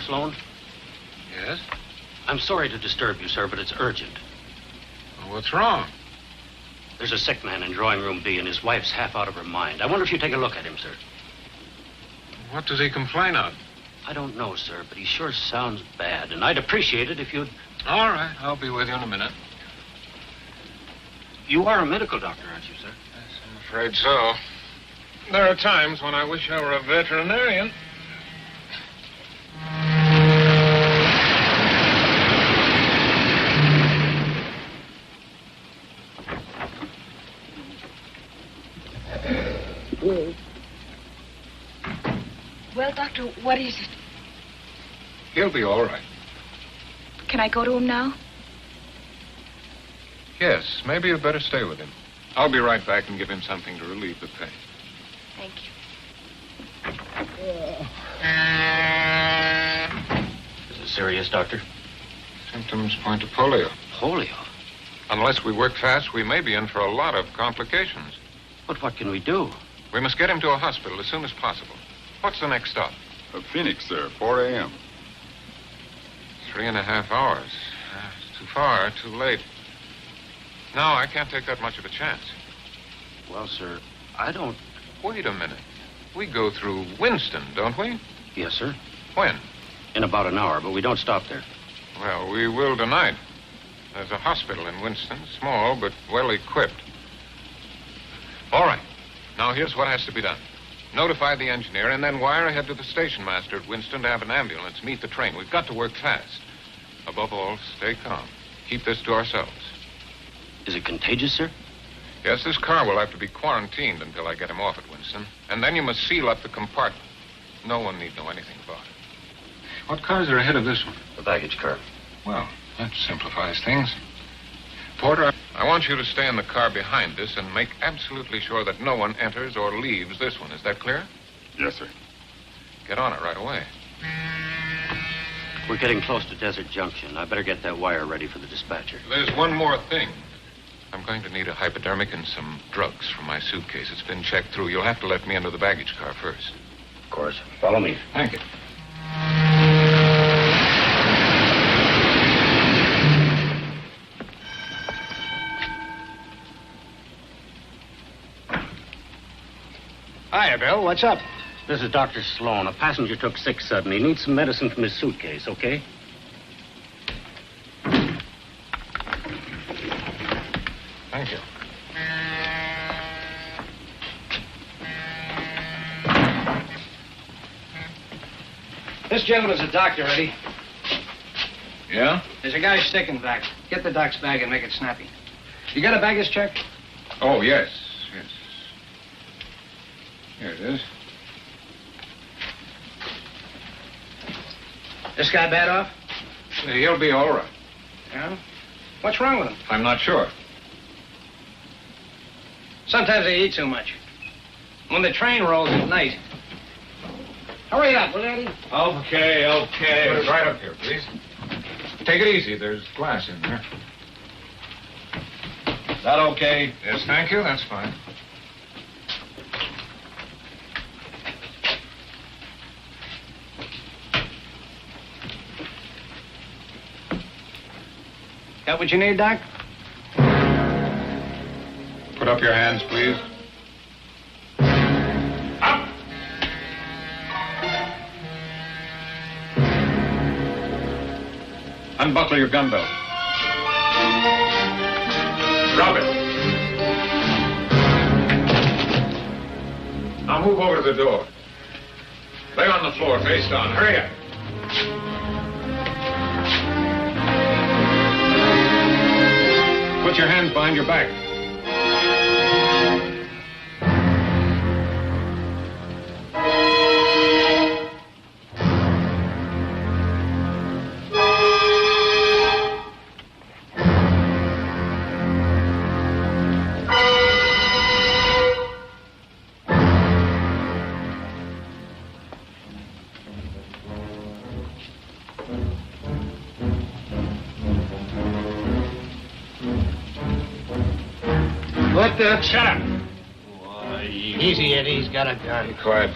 Dr. Sloan? Yes? I'm sorry to disturb you, sir, but it's urgent. Well, what's wrong? There's a sick man in drawing room B, and his wife's half out of her mind. I wonder if you take a look at him, sir. What does he complain of? I don't know, sir, but he sure sounds bad, and I'd appreciate it if you'd... All right, I'll be with you in a minute. You are a medical doctor, aren't you, sir? Yes, I'm afraid so. There are times when I wish I were a veterinarian. Well, Doctor, what is it? He'll be all right. Can I go to him now? Yes, maybe you'd better stay with him. I'll be right back and give him something to relieve the pain. Thank you. Is it serious, Doctor? Symptoms point to polio. Polio? Unless we work fast, we may be in for a lot of complications. But what can we do? We must get him to a hospital as soon as possible. What's the next stop? Phoenix, sir, 4 a.m. 3.5 hours. It's too far, too late. No, I can't take that much of a chance. Well, sir, I don't... Wait a minute. We go through Winston, don't we? Yes, sir. When? In about an hour, but we don't stop there. Well, we will tonight. There's a hospital in Winston, small but well equipped. All right. Now, here's what has to be done. Notify the engineer and then wire ahead to the station master at Winston to have an ambulance meet the train. We've got to work fast. Above all, stay calm. Keep this to ourselves. Is it contagious, sir? Yes, this car will have to be quarantined until I get him off at Winston. And then you must seal up the compartment. No one need know anything about it. What cars are ahead of this one? The baggage car. Well, that simplifies things. Porter, I want you to stay in the car behind this and make absolutely sure that no one enters or leaves this one. Is that clear? Yes, sir. Get on it right away. We're getting close to Desert Junction. I better get that wire ready for the dispatcher. There's one more thing. I'm going to need a hypodermic and some drugs from my suitcase. It's been checked through. You'll have to let me into the baggage car first. Of course. Follow me. Thank you. Hiya, Bill. What's up? This is Dr. Sloan. A passenger took sick suddenly. He needs some medicine from his suitcase, okay? Thank you. This gentleman's a doctor, Eddie. Yeah? There's a guy sick in back. Get the doc's bag and make it snappy. You got a baggage check? Oh, yes. Yes. Here it is. This guy bad off? He'll be all right. Yeah? What's wrong with him? I'm not sure. Sometimes they eat too much. When the train rolls at night. Hurry up, will you, Eddie? Okay. Put it right up here, please. Take it easy. There's glass in there. Is that okay? Yes, thank you. That's fine. Got what you need, Doc? Put up your hands, please. Up! Unbuckle your gun belt. Drop it. Now move over to the door. Lay on the floor, face down. Hurry up. Put your hands behind your back. What the? Shut up. Why, easy, Eddie. He's got a gun. Be quiet.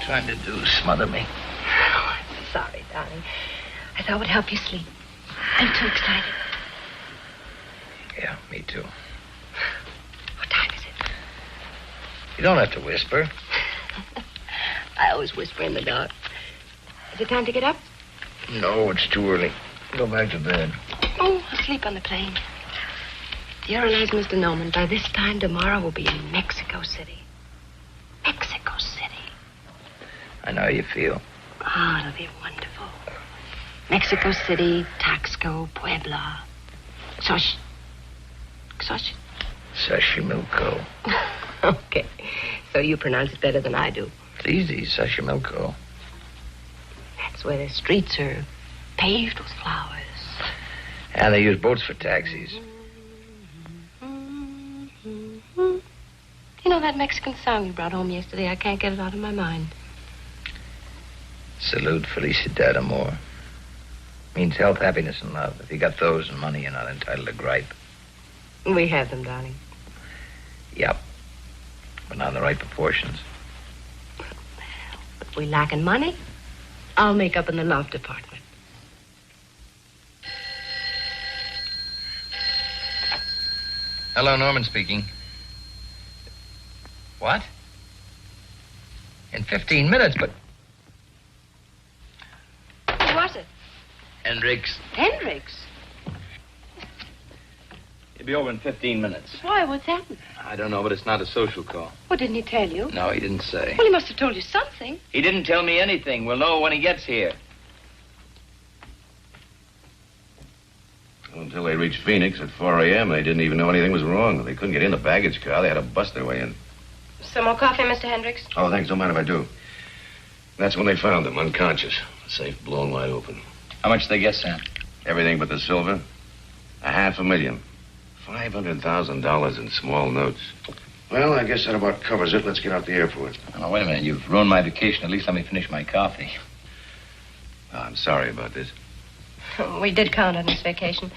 trying to do? Smother me? Oh, I'm sorry, darling. I thought it would help you sleep. I'm too excited. Yeah, me too. What time is it? You don't have to whisper. I always whisper in the dark. Is it time to get up? No, it's too early. Go back to bed. Oh, I'll sleep on the plane. Do you realize, Mr. Norman, by this time tomorrow we'll be in Mexico City. Mexico City. I know how you feel. Oh, it'll be wonderful. Mexico City, Taxco, Puebla. Xochimilco. Okay. So you pronounce it better than I do. It's easy, Xochimilco. That's where the streets are paved with flowers. And they use boats for taxis. You know that Mexican song you brought home yesterday? I can't get it out of my mind. Salute, Felicia, amor. Means health, happiness, and love. If you got those and money, you're not entitled to gripe. We have them, darling. Yep. But not in the right proportions. If we lack in money, I'll make up in the love department. Hello, Norman speaking. What? In 15 minutes, but... Who was it? Hendricks. Hendricks? He'll be over in 15 minutes. Why? What's happened? I don't know, but it's not a social call. Well, didn't he tell you? No, he didn't say. Well, he must have told you something. He didn't tell me anything. We'll know when he gets here. Well, until they reached Phoenix at 4 a.m., they didn't even know anything was wrong. They couldn't get in the baggage car. They had to bust their way in. Some more coffee, Mr. Hendricks? Oh, thanks. Don't mind if I do. That's when they found him, unconscious. The safe blown wide open. How much did they get, Sam? Everything but the silver. $500,000. $500,000 in small notes. Well, I guess that about covers it. Let's get out the airport. Oh, wait a minute. You've ruined my vacation. At least let me finish my coffee. Oh, I'm sorry about this. We did count on this vacation.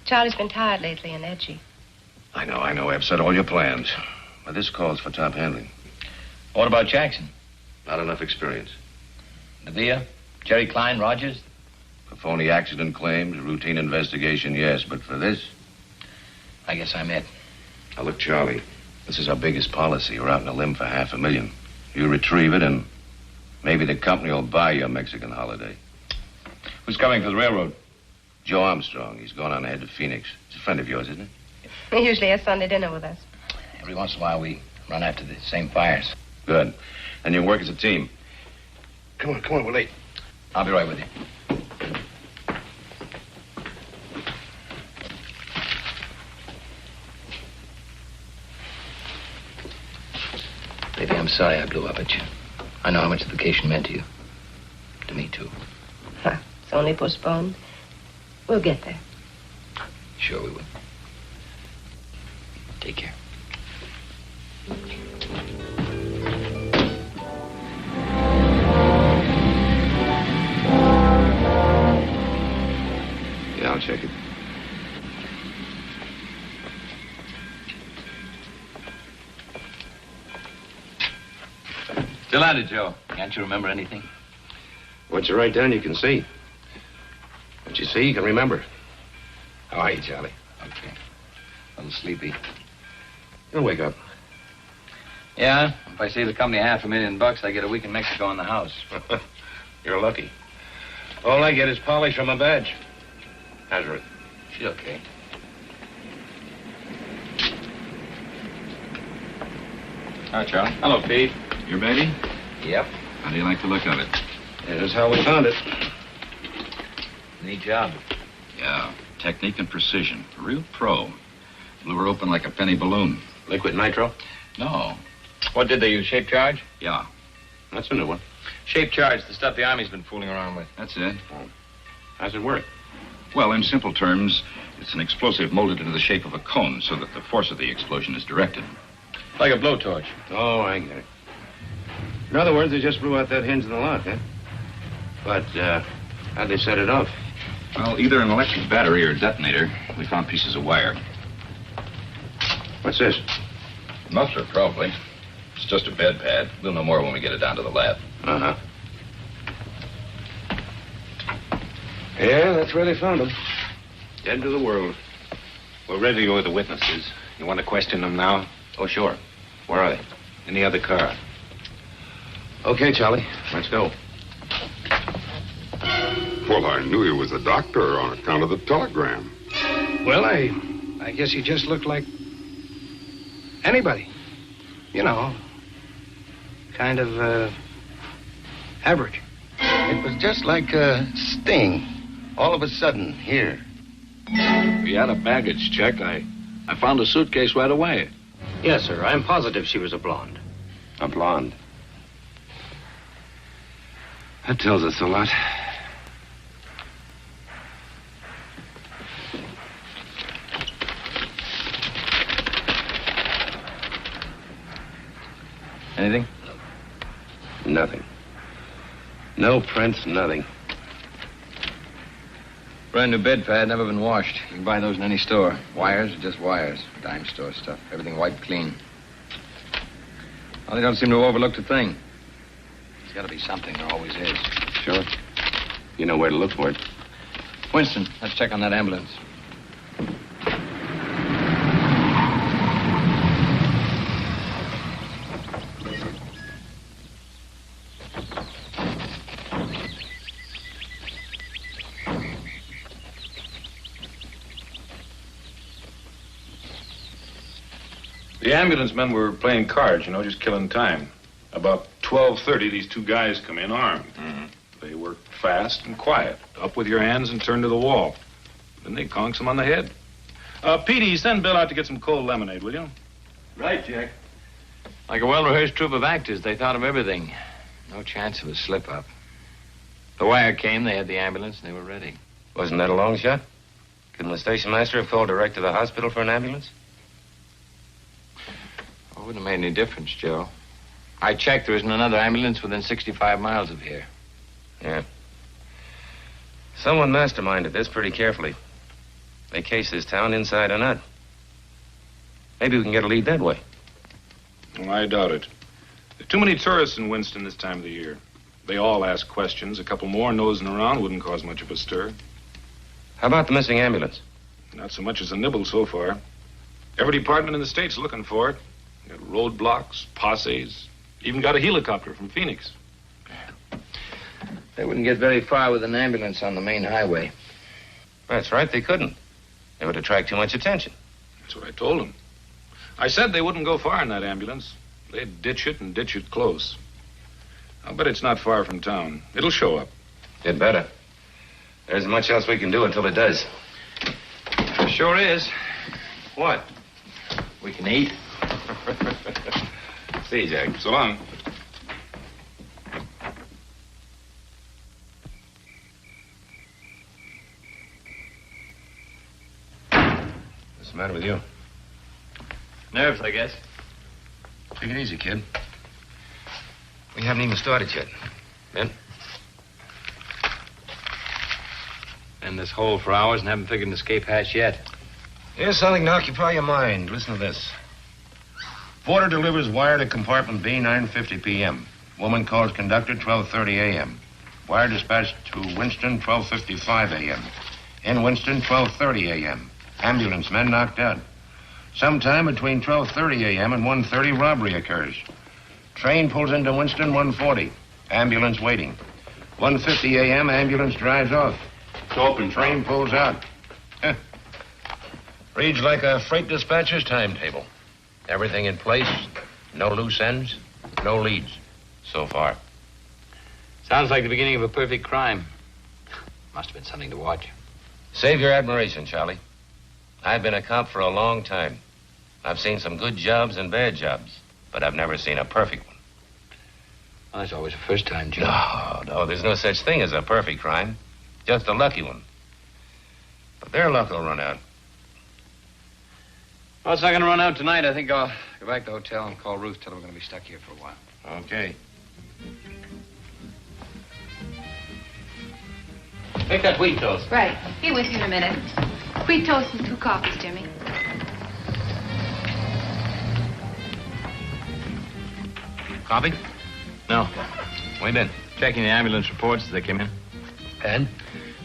Charlie's been tired lately and edgy. I know. I've upset all your plans. But this calls for top handling. What about Jackson? Not enough experience. Davia? Jerry Klein? Rogers? For phony accident claims, routine investigation, yes. But for this? I guess I'm it. Now, look, Charlie, this is our biggest policy. We're out on a limb for $500,000. You retrieve it, and maybe the company will buy you a Mexican holiday. Who's coming for the railroad? Joe Armstrong. He's going on ahead to Phoenix. He's a friend of yours, isn't he? He usually has Sunday dinner with us. Every once in a while, we run after the same fires. Good. And you work as a team. Come on, we're late. I'll be right with you. Baby, I'm sorry I blew up at you. I know how much the vacation meant to you. To me, too. It's only postponed. We'll get there. Sure we will. Take care. Yeah, I'll check it. Still at it, Joe. Can't you remember anything? What you write down, you can see. What you see, you can remember. How are you, Charlie? Okay. A little sleepy. You'll wake up. Yeah, if I save the company $500,000, I get a week in Mexico in the house. You're lucky. All I get is polish from my badge. How's Ruth? She's okay. Hi, Charlie. Hello, Pete. Your baby? Yep. How do you like the look of it? Yeah, that's how we found it. Neat job. Yeah, technique and precision. A real pro. Blew her open like a penny balloon. Liquid nitro? No. What did they use, shape charge? Yeah, That's a new one. Shape charge, the stuff the Army's been fooling around with. that's it. How's it work? Well, in simple terms, it's an explosive molded into the shape of a cone so that the force of the explosion is directed. Like a blowtorch. Oh, I get it. In other words, they just blew out that hinge in the lock, huh? But, how'd they set it off? Well, either an electric battery or a detonator. We found pieces of wire. What's this? Muffler, probably. It's just a bed pad. We'll know more when we get it down to the lab. Uh-huh. Yeah, that's where they found him. Dead to the world. We're ready to go with the witnesses. You want to question them now? Oh, sure. Where are they? In the other car. Okay, Charlie. Let's go. Well, I knew he was a doctor on account of the telegram. Well, I guess he just looked like anybody. You know, kind of, average. It was just like a sting. All of a sudden, here. We had a baggage check. I found a suitcase right away. Yes, sir. I'm positive she was a blonde. A blonde. That tells us a lot. Anything? Nothing. No prints, nothing. Brand new bed pad, never been washed. You can buy those in any store. Wires are just wires. Dime store stuff. Everything wiped clean. Well, they don't seem to have overlooked a thing. There's got to be something. There always is. Sure. You know where to look for it. Winston, let's check on that ambulance. The ambulance men were playing cards, just killing time. About 12:30, these two guys come in armed. Mm-hmm. They work fast and quiet. Up with your hands and turn to the wall. Then they conks them on the head. Petey, send Bill out to get some cold lemonade, will you? Right, Jack. Like a well-rehearsed troupe of actors, they thought of everything. No chance of a slip-up. The wire came, they had the ambulance, and they were ready. Wasn't that a long shot? Couldn't the station master have called direct to the hospital for an ambulance? It wouldn't have made any difference, Joe. I checked. There isn't another ambulance within 65 miles of here. Yeah. Someone masterminded this pretty carefully. They case this town inside and out. Maybe we can get a lead that way. Well, I doubt it. There are too many tourists in Winston this time of the year. They all ask questions. A couple more nosing around wouldn't cause much of a stir. How about the missing ambulance? Not so much as a nibble so far. Every department in the state's looking for it. Got roadblocks, posses, even got a helicopter from Phoenix. They wouldn't get very far with an ambulance on the main highway. That's right, they couldn't. It would attract too much attention. That's what I told them. I said they wouldn't go far in that ambulance. They'd ditch it and ditch it close. I'll bet it's not far from town. It'll show up. It better. There isn't much else we can do until it does. Sure is. What? We can eat. See you, Jack. So long. What's the matter with you? Nerves, I guess. Take it easy, kid. We haven't even started yet. Ben? In this hole for hours and haven't figured an escape hatch yet. Here's something to occupy your mind. Listen to this. Porter delivers wire to compartment B, 9:50 p.m. Woman calls conductor, 12:30 a.m. Wire dispatched to Winston, 12:55 a.m. In Winston, 12:30 a.m. Ambulance men knocked out. Sometime between 12:30 a.m. and 1:30, robbery occurs. Train pulls into Winston, 1:40. Ambulance waiting. 1:50 a.m., ambulance drives off. Open, Train pulls out. Reads like a freight dispatcher's timetable. Everything in place, no loose ends, no leads. So far. Sounds like the beginning of a perfect crime. Must have been something to watch. Save your admiration, Charlie. I've been a cop for a long time. I've seen some good jobs and bad jobs, but I've never seen a perfect one. Well, that's always the first time, Joe. No, there's no such thing as a perfect crime. Just a lucky one. But their luck will run out. Well, it's not going to run out tonight. I think I'll go back to the hotel and call Ruth, tell her we're going to be stuck here for a while. Okay. Make that wheat toast. Right. Be with you in a minute. Wheat toast and 2 coffees, Jimmy. Copy? No. Wait in. Checking the ambulance reports as they came in. And?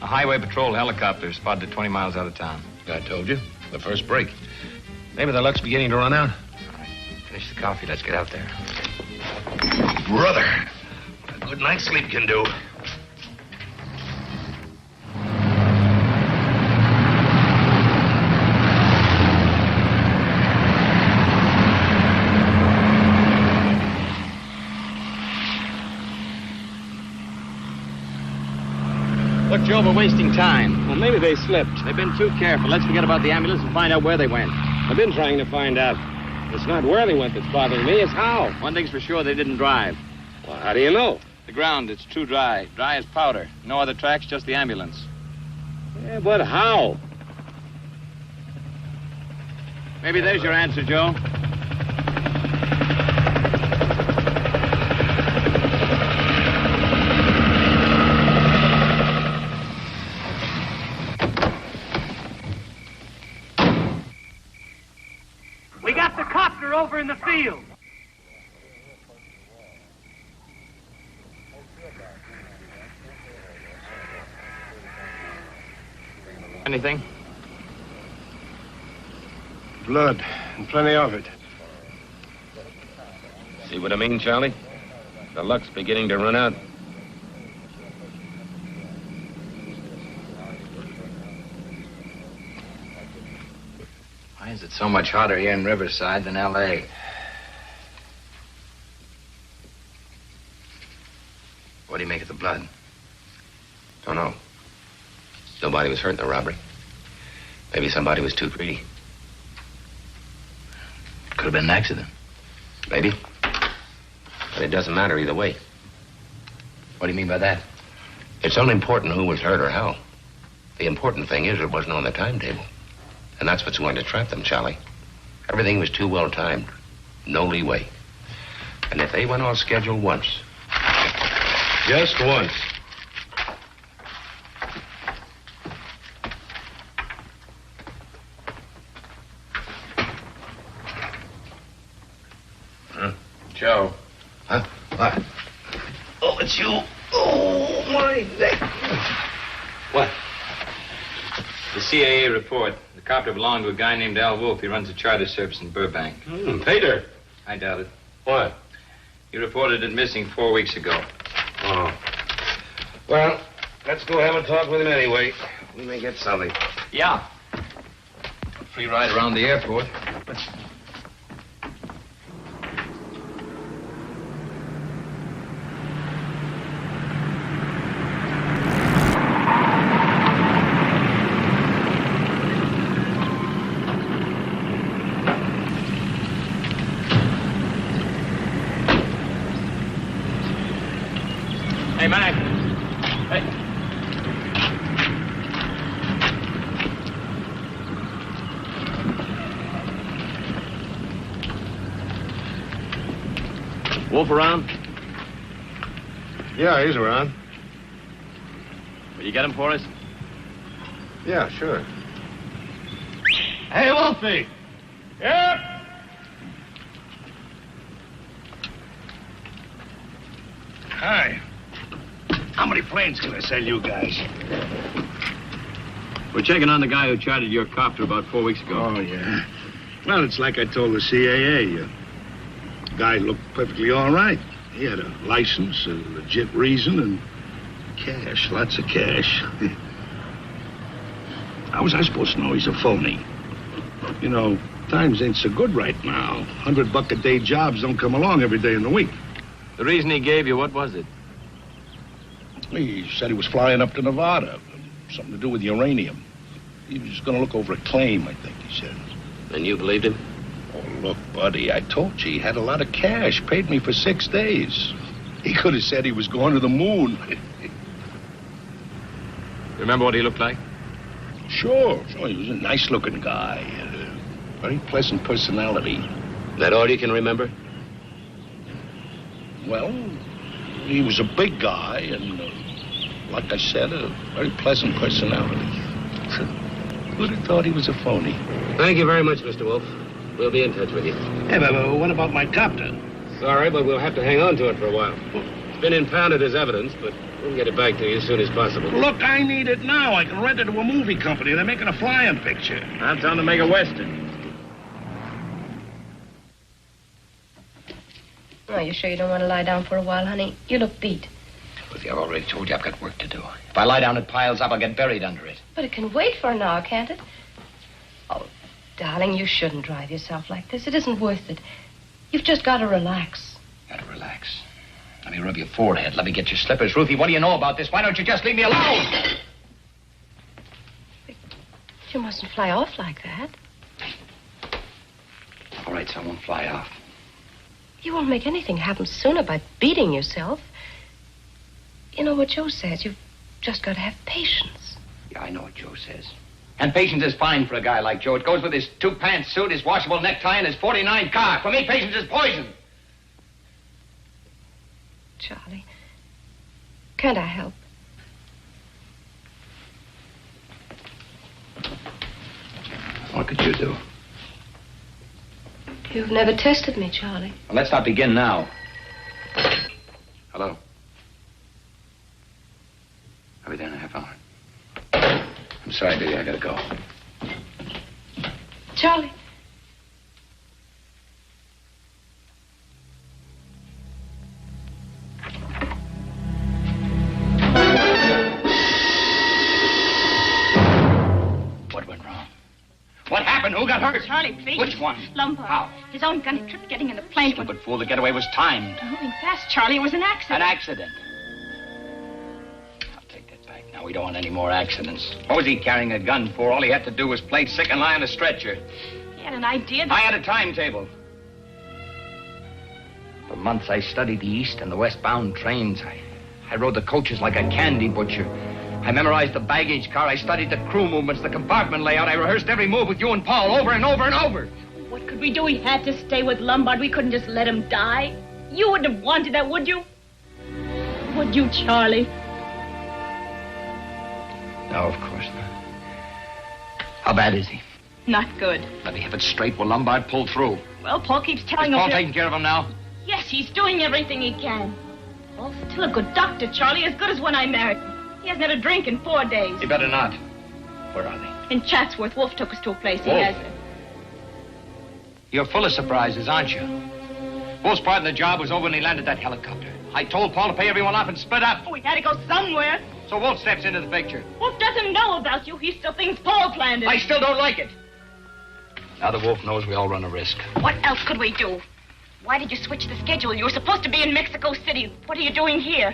A highway patrol helicopter spotted 20 miles out of town. I told you. The first break. Maybe the luck's beginning to run out. All right. Finish the coffee. Let's get out there. Brother, what a good night's sleep can do. Look, Joe, we're wasting time. Well, maybe they slipped. They've been too careful. Let's forget about the ambulance and find out where they went. I've been trying to find out. It's not where they went that's bothering me, it's how. One thing's for sure, they didn't drive. Well, how do you know? The ground, it's too dry. Dry as powder. No other tracks, just the ambulance. Yeah, but how? Maybe there's your answer, Joe. We got the copter over in the field. Anything? Blood, and plenty of it. See what I mean, Charlie? The luck's beginning to run out. Why is it so much hotter here in Riverside than L.A.? What do you make of the blood? Don't know. Nobody was hurt in the robbery. Maybe somebody was too greedy. Could have been an accident. Maybe. But it doesn't matter either way. What do you mean by that? It's unimportant who was hurt or how. The important thing is it wasn't on the timetable. And that's what's going to trap them, Charlie. Everything was too well timed. No leeway. And if they went off schedule once, just once, Joe. Huh? What? Oh, it's you. Oh, my neck. What? The CAA report. The copter belonged to a guy named Al Wolf. He runs a charter service in Burbank. Peter. I doubt it. What? He reported it missing 4 weeks ago. Oh. Well, let's go have a talk with him anyway. We may get something. Yeah. Free ride around the airport. Hey, Mac. Hey. Wolf around? Yeah, he's around. Will you get him for us? Yeah, sure. Hey, Wolfie. Yeah? Hi. How many planes can I sell you guys? We're checking on the guy who chartered your copter about 4 weeks ago. Oh, yeah. Well, it's like I told the CAA. The guy looked perfectly all right. He had a license, a legit reason, and cash, lots of cash. How was I supposed to know he's a phony? You know, times ain't so good right now. $100 a day jobs don't come along every day in the week. The reason he gave you, what was it? He said he was flying up to Nevada. Something to do with uranium. He was going to look over a claim, I think he said. And you believed him? Oh, look, buddy, I told you he had a lot of cash. Paid me for 6 days. He could have said he was going to the moon. You remember what he looked like? Sure. He was a nice-looking guy. Very pleasant personality. That all you can remember? Well, he was a big guy and, like I said, a very pleasant personality. Who'd have thought he was a phony? Thank you very much, Mr. Wolf. We'll be in touch with you. Hey, but what about my copter? Sorry, but we'll have to hang on to it for a while. It's been impounded as evidence, but we'll get it back to you as soon as possible. Look, I need it now. I can rent it to a movie company. They're making a flying picture. I'm telling them to make a Western. Oh, you sure you don't want to lie down for a while, honey? You look beat. Ruthie, I've already told you I've got work to do. If I lie down, it piles up. I'll get buried under it. But it can wait for an hour, can't it? Oh, darling, you shouldn't drive yourself like this. It isn't worth it. You've just got to relax. Got to relax. Let me rub your forehead. Let me get your slippers. Ruthie, what do you know about this? Why don't you just leave me alone? You mustn't fly off like that. All right, so I won't fly off. You won't make anything happen sooner by beating yourself. You know what Joe says. You've just got to have patience. Yeah, I know what Joe says. And patience is fine for a guy like Joe. It goes with his two-pants suit, his washable necktie, and his 49 car. For me, patience is poison. Charlie, can't I help? What could you do? You've never tested me, Charlie. Well, let's not begin now. Hello? I'll be there in a half hour. I'm sorry, baby. I gotta go. Charlie. What went wrong? What happened? Who got hurt? Charlie, please. Which one? Lombard. How? His own gun tripped getting in the plane. Stupid fool. The getaway was timed. Moving fast, Charlie. It was an accident. An accident. I'll take that back. Now, we don't want any more accidents. What was he carrying a gun for? All he had to do was play sick and lie on a stretcher. He had an idea. I had a timetable. For months, I studied the east and the westbound trains. I rode the coaches like a candy butcher. I memorized the baggage car. I studied the crew movements, the compartment layout. I rehearsed every move with you and Paul over and over and over. What could we do? We had to stay with Lombard. We couldn't just let him die. You wouldn't have wanted that, would you? Would you, Charlie? No, of course not. How bad is he? Not good. Let me have it straight. Will Lombard pull through? Well, Paul keeps telling Is us... Paul taking care of him now? Yes, he's doing everything he can. Paul's still a good doctor, Charlie, as good as when I married him. He hasn't had a drink in 4 days. He better not. Where are they? In Chatsworth, Wolf took us to a place he Wolf? has. You're full of surprises, aren't you? Wolf's part of the job was over when he landed that helicopter. I told Paul to pay everyone off and split up. Oh, we had to go somewhere. So Wolf steps into the picture. Wolf doesn't know about you. He still thinks Paul planned it. I still don't like it. Now that Wolf knows, we all run a risk. What else could we do? Why did you switch the schedule? You were supposed to be in Mexico City. What are you doing here?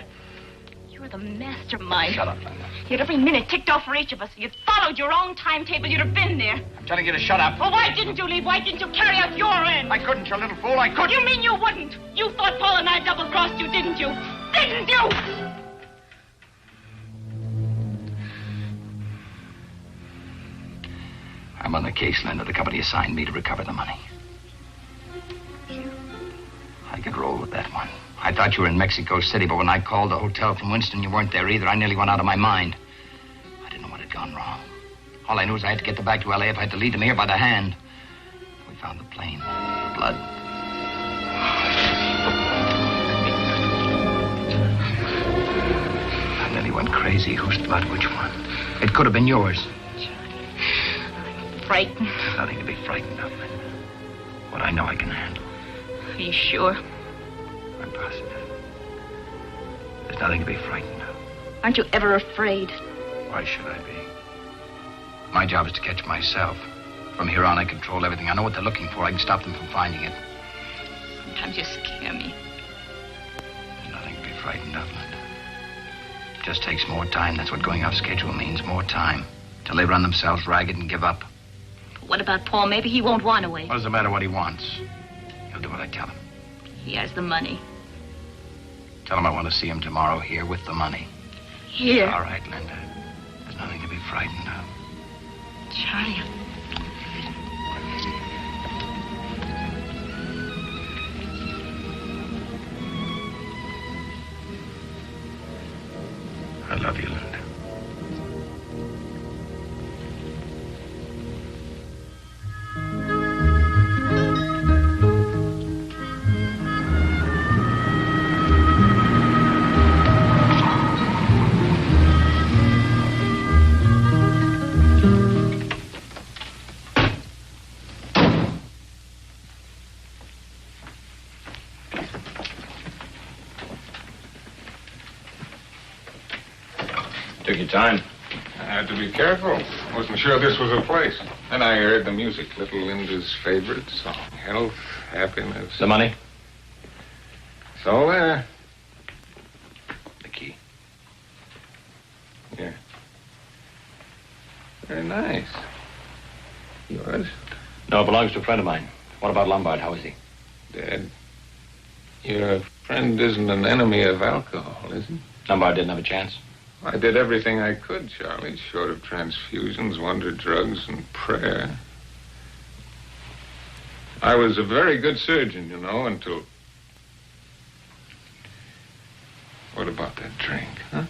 You're the mastermind. Shut up, Linda. You had every minute ticked off for each of us. You'd followed your own timetable. You'd have been there. I'm telling you to shut up. Well, why didn't you leave? Why didn't you carry out your end? I couldn't, you little fool. I couldn't. You mean you wouldn't? You thought Paul and I double-crossed you, didn't you? Didn't you? I'm on the case, Linda. The company assigned me to recover the money. I could roll with that one. I thought you were in Mexico City, but when I called the hotel from Winston, you weren't there either. I nearly went out of my mind. I didn't know what had gone wrong. All I knew was I had to get back to L.A. if I had to lead them here by the hand. We found the plane. The blood. I nearly went crazy. Whose blood? Which one? It could have been yours. I'm frightened. There's nothing to be frightened of, Linda. What I know I can handle. Are you sure? I'm positive. There's nothing to be frightened of. Aren't you ever afraid? Why should I be? My job is to catch myself. From here on, I control everything. I know what they're looking for. I can stop them from finding it. Sometimes you scare me. There's nothing to be frightened of, Linda. It just takes more time. That's what going off schedule means. More time. Till they run themselves ragged and give up. What about Paul? Maybe he won't want to wait. What does it matter what he wants? He'll do what I tell him. He has the money. Tell him I want to see him tomorrow here with the money. Here? All right, Linda. There's nothing to be frightened of. Charlie. I love you, Linda. Took your time. I had to be careful. Wasn't sure this was a place. Then I heard the music, little Linda's favorite song. Health, happiness. The money? It's all there. The key. Here. Very nice. Yours? No, it belongs to a friend of mine. What about Lombard? How is he? Dead. Your friend isn't an enemy of alcohol, is he? Lombard didn't have a chance. I did everything I could, Charlie, short of transfusions, wonder drugs, and prayer. I was a very good surgeon, you know, until... What about that drink, huh?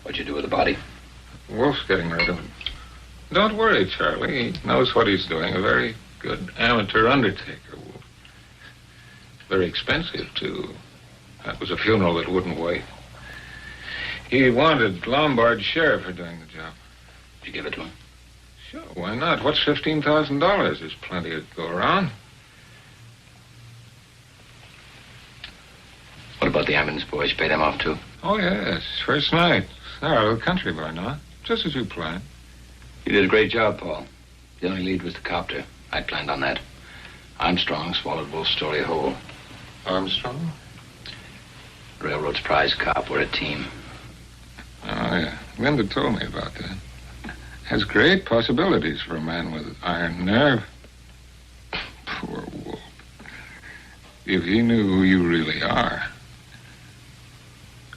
What'd you do with the body? Wolf's getting rid of it. Don't worry, Charlie. He knows what he's doing. A very good amateur undertaker, Wolf. Very expensive, too. That was a funeral that wouldn't wait. He wanted Lombard's share for doing the job. Did you give it to him? Sure, why not? What's $15,000? There's plenty to go around. What about the ambulance boys? You pay them off, too? Oh, yes. First night. They're out of the country by now. Just as you planned. You did a great job, Paul. The only lead was the copter. I planned on that. Armstrong swallowed Wolf's story whole. Armstrong? Railroad's prize cop. We're a team. Oh, yeah. Linda told me about that. Has great possibilities for a man with iron nerve. Poor Wolf. If he knew who you really are.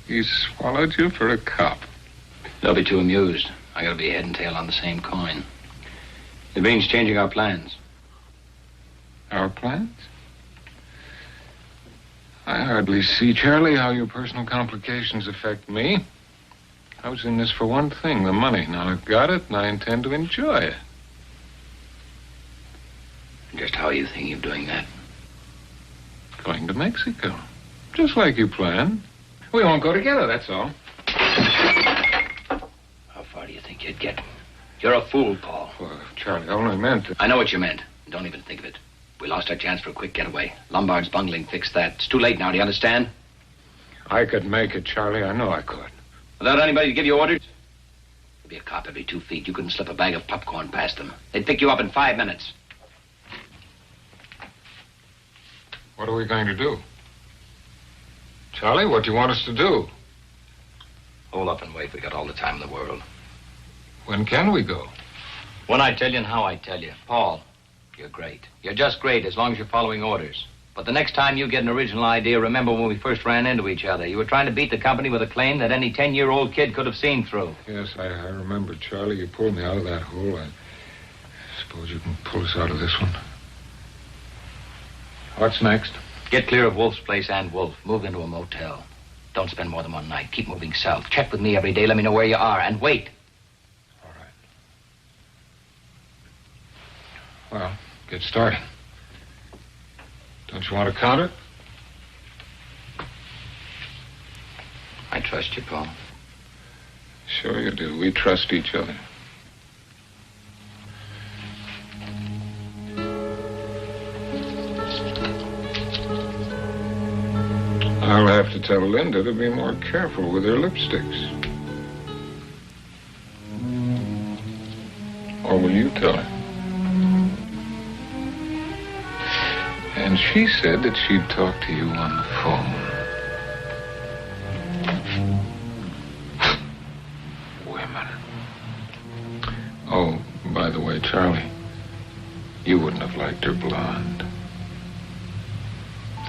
He swallowed you for a cop. They'll be too amused. I gotta be head and tail on the same coin. It means changing our plans. Our plans? I hardly see, Charlie, how your personal complications affect me. I was in this for one thing, the money. Now I've got it, and I intend to enjoy it. Just how are you thinking of doing that? Going to Mexico. Just like you planned. We won't go together, that's all. How far do you think you'd get? You're a fool, Paul. Well, Charlie, I only meant I know what you meant. Don't even think of it. We lost our chance for a quick getaway. Lombard's bungling fixed that. It's too late now, do you understand? I could make it, Charlie. I know I could. Without anybody to give you orders? There'd be a cop every 2 feet. You couldn't slip a bag of popcorn past them. They'd pick you up in 5 minutes. What are we going to do? Charlie, what do you want us to do? Hold up and wait. We got all the time in the world. When can we go? When I tell you and how I tell you. Paul, you're great. You're just great as long as you're following orders. But the next time you get an original idea, remember when we first ran into each other. You were trying to beat the company with a claim that any 10-year-old kid could have seen through. Yes, I remember, Charlie. You pulled me out of that hole. I suppose you can pull us out of this one. What's next? Get clear of Wolf's place and Wolf. Move into a motel. Don't spend more than one night. Keep moving south. Check with me every day. Let me know where you are. And wait. All right. Well, get started. Don't you want to count it? I trust you, Paul. Sure you do. We trust each other. I'll have to tell Linda to be more careful with her lipsticks. Or will you tell her? And she said that she'd talk to you on the phone. Women. Oh, by the way, Charlie, you wouldn't have liked her blonde.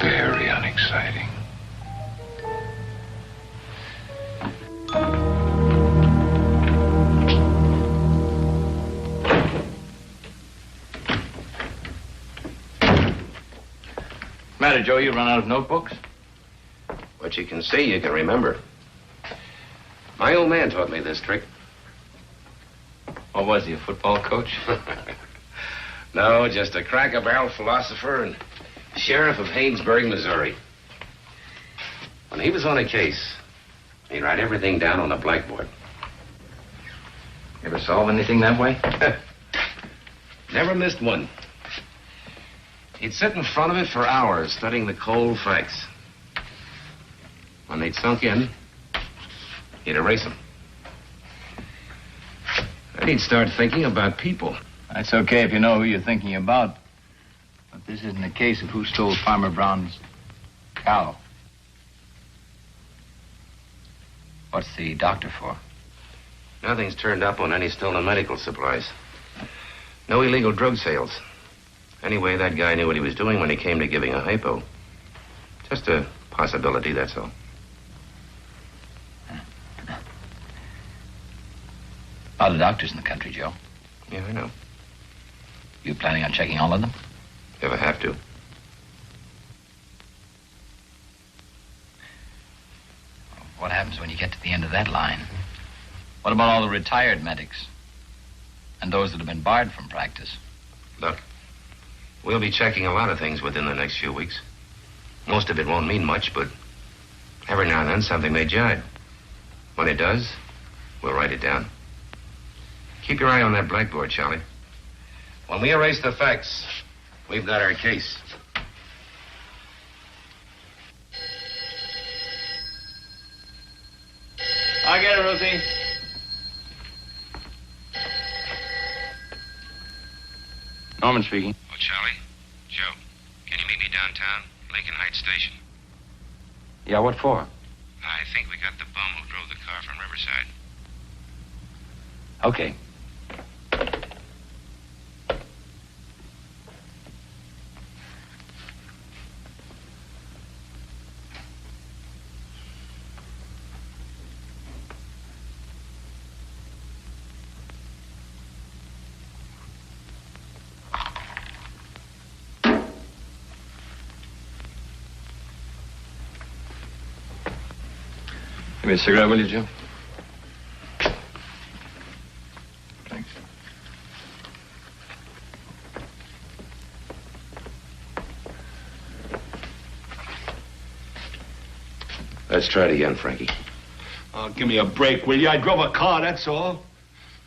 Very unexciting. Matter, Joe, you run out of notebooks? What you can see, you can remember. My old man taught me this trick. What was he, a football coach? No, just a crack-a-barrel philosopher and sheriff of Haynesburg, Missouri. When he was on a case, he'd write everything down on a blackboard. Ever solve anything that way? Never missed one. He'd sit in front of it for hours, studying the cold facts. When they'd sunk in, he'd erase them. Then he'd start thinking about people. That's okay if you know who you're thinking about. But this isn't a case of who stole Farmer Brown's cow. What's the doctor for? Nothing's turned up on any stolen medical supplies. No illegal drug sales. Anyway, that guy knew what he was doing when he came to giving a hypo. Just a possibility, that's all. A lot of doctors in the country, Joe. Yeah, I know. You planning on checking all of them? If I have to. What happens when you get to the end of that line? What about all the retired medics? And those that have been barred from practice? Look, we'll be checking a lot of things within the next few weeks. Most of it won't mean much, but every now and then something may jibe. When it does, we'll write it down. Keep your eye on that blackboard, Charlie. When we erase the facts, we've got our case. I'll get it, Rosie. Norman speaking. Oh, Charlie. Joe, can you meet me downtown? Lincoln Heights Station. Yeah, what for? I think we got the bum who drove the car from Riverside. Okay. Give me a cigarette, will you, Joe? Thanks. Let's try it again, Frankie. Oh, give me a break, will you? I drove a car, that's all.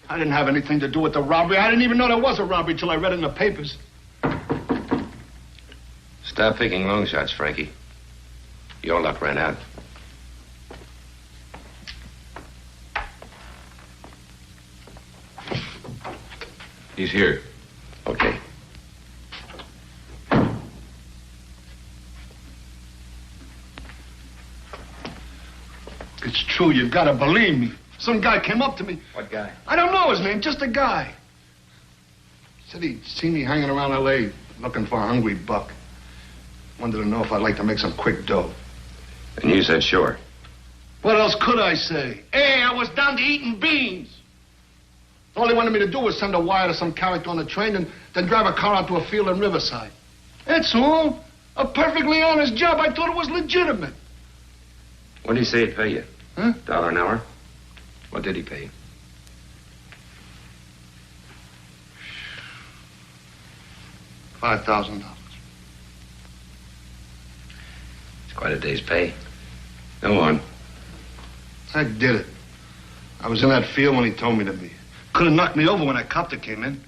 I didn't have anything to do with the robbery. I didn't even know there was a robbery till I read it in the papers. Stop picking long shots, Frankie. Your luck ran out. He's here. Okay. It's true, you've got to believe me. Some guy came up to me. What guy? I don't know his name, just a guy. Said he'd seen me hanging around L.A. looking for a hungry buck. Wanted to know if I'd like to make some quick dough. And you said sure. What else could I say? Hey, I was down to eating beans. All they wanted me to do was send a wire to some character on the train and then drive a car out to a field in Riverside. That's all. A perfectly honest job. I thought it was legitimate. What did he say he'd pay you? Huh? $1 an hour? What did he pay you? $5,000. It's quite a day's pay. Go on. I did it. I was in that field when he told me to be. Could have knocked me over when that copter came in.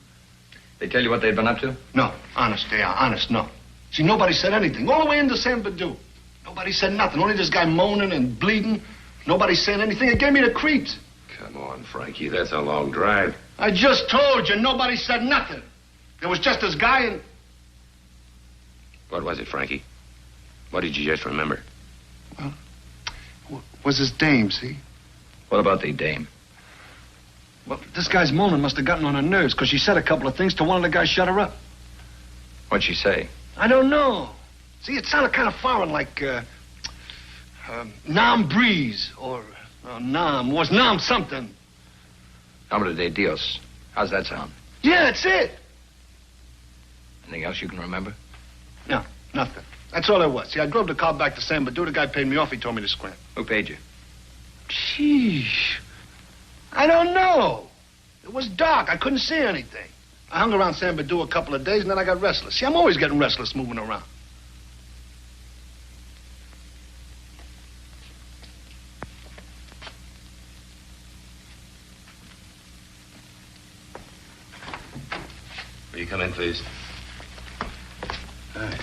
They tell you what they'd been up to? No, honest, they are. Honest, no. See, nobody said anything. All the way into San Badu. Nobody said nothing. Only this guy moaning and bleeding. Nobody saying anything. It gave me the creeps. Come on, Frankie. That's a long drive. I just told you, nobody said nothing. There was just this guy and... What was it, Frankie? What did you just remember? Well, was his dame, see? What about the dame? Well, this guy's moaning must have gotten on her nerves because she said a couple of things to one of the guys shut her up. What'd she say? I don't know. See, it sounded kind of foreign, like, Nam Breeze, or Nam, was Nam something. Nombre de Dios. How's that sound? Yeah, that's it. Anything else you can remember? No, nothing. That's all there was. See, I drove the car back to San Badu. The guy paid me off. He told me to scram. Who paid you? Sheesh. I don't know. It was dark. I couldn't see anything. I hung around San Badu a couple of days, and then I got restless. See, I'm always getting restless moving around. you come in, please? Hi.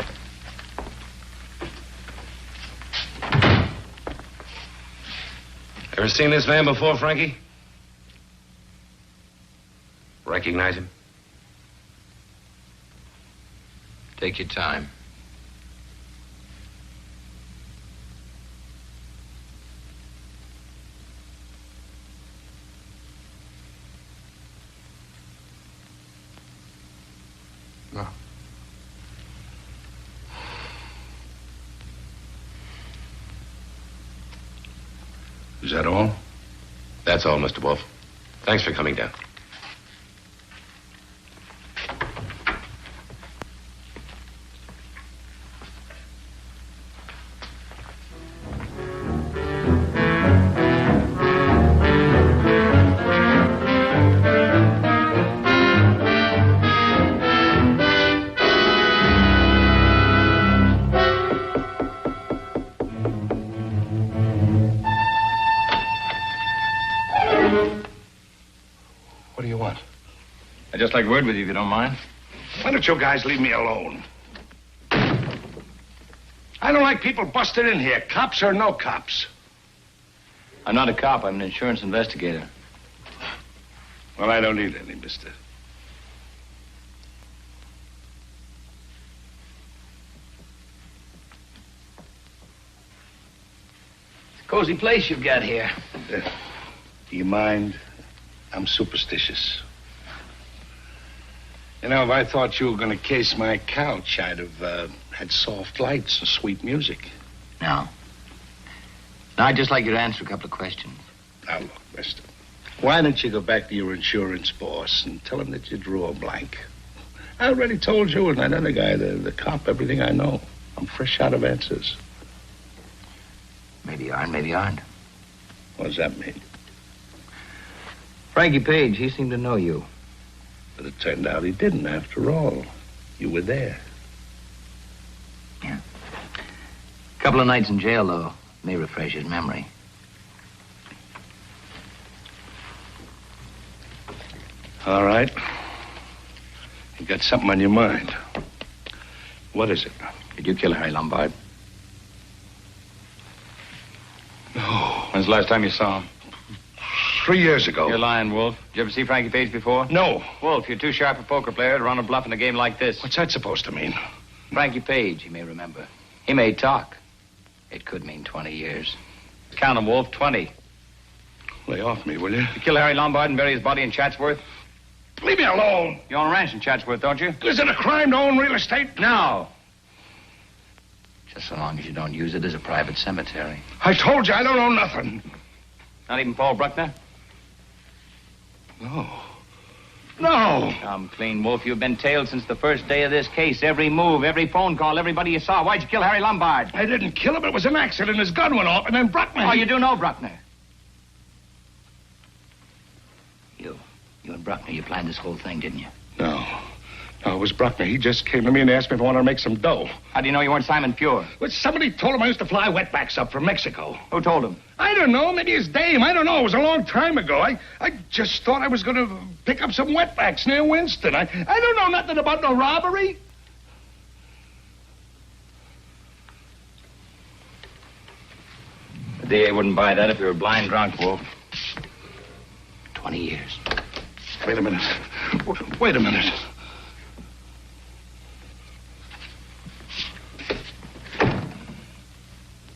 Ever seen this man before, Frankie? Recognize him? Take your time. No. Is that all? That's all, Mr. Wolf. Thanks for coming down. What do you want? I'd just like word with you, if you don't mind. Why don't you guys leave me alone? I don't like people busted in here, cops or no cops. I'm not a cop. I'm an insurance investigator. Well, I don't need any, mister. It's a cozy place you've got here. Do you mind? I'm superstitious. You know, if I thought you were going to case my couch, I'd have had soft lights and sweet music. No. Now, I'd just like you to answer a couple of questions. Now, look, mister. Why don't you go back to your insurance boss and tell him that you drew a blank? I already told you and that other guy, the cop, everything I know. I'm fresh out of answers. Maybe you are and maybe you aren't. What does that mean? Frankie Page, he seemed to know you. But it turned out he didn't, after all. You were there. Yeah. A couple of nights in jail, though, may refresh his memory. All right. You got something on your mind. What is it? Did you kill Harry Lombard? No. When's the last time you saw him? 3 years ago. You're lying, Wolf. Did you ever see Frankie Page before? No. Wolf, you're too sharp a poker player to run a bluff in a game like this. What's that supposed to mean? Frankie Page, you may remember. He may talk. It could mean 20 years. Count 'em, Wolf. 20. Lay off me, will you? You kill Harry Lombard and bury his body in Chatsworth? Leave me alone. You own a ranch in Chatsworth, don't you? Is it a crime to own real estate? No. Just so long as you don't use it as a private cemetery. I told you I don't own nothing. Not even Paul Bruckner? No. No. Come clean, Wolf. You've been tailed since the first day of this case. Every move, every phone call, everybody you saw. Why'd you kill Harry Lombard? I didn't kill him. It was an accident. His gun went off, and then Bruckner... Oh, you do know Bruckner? You and Bruckner, you planned this whole thing, didn't you? No. No, it was Bruckner. He just came to me and asked me if I wanted to make some dough. How do you know you weren't Simon Pure? Well, somebody told him I used to fly wetbacks up from Mexico. Who told him? I don't know. Maybe his dame. I don't know. It was a long time ago. I just thought I was going to pick up some wetbacks near Winston. I don't know nothing about no robbery. The DA wouldn't buy that if you were blind drunk, Wolf. 20 years. Wait a minute. Wait a minute.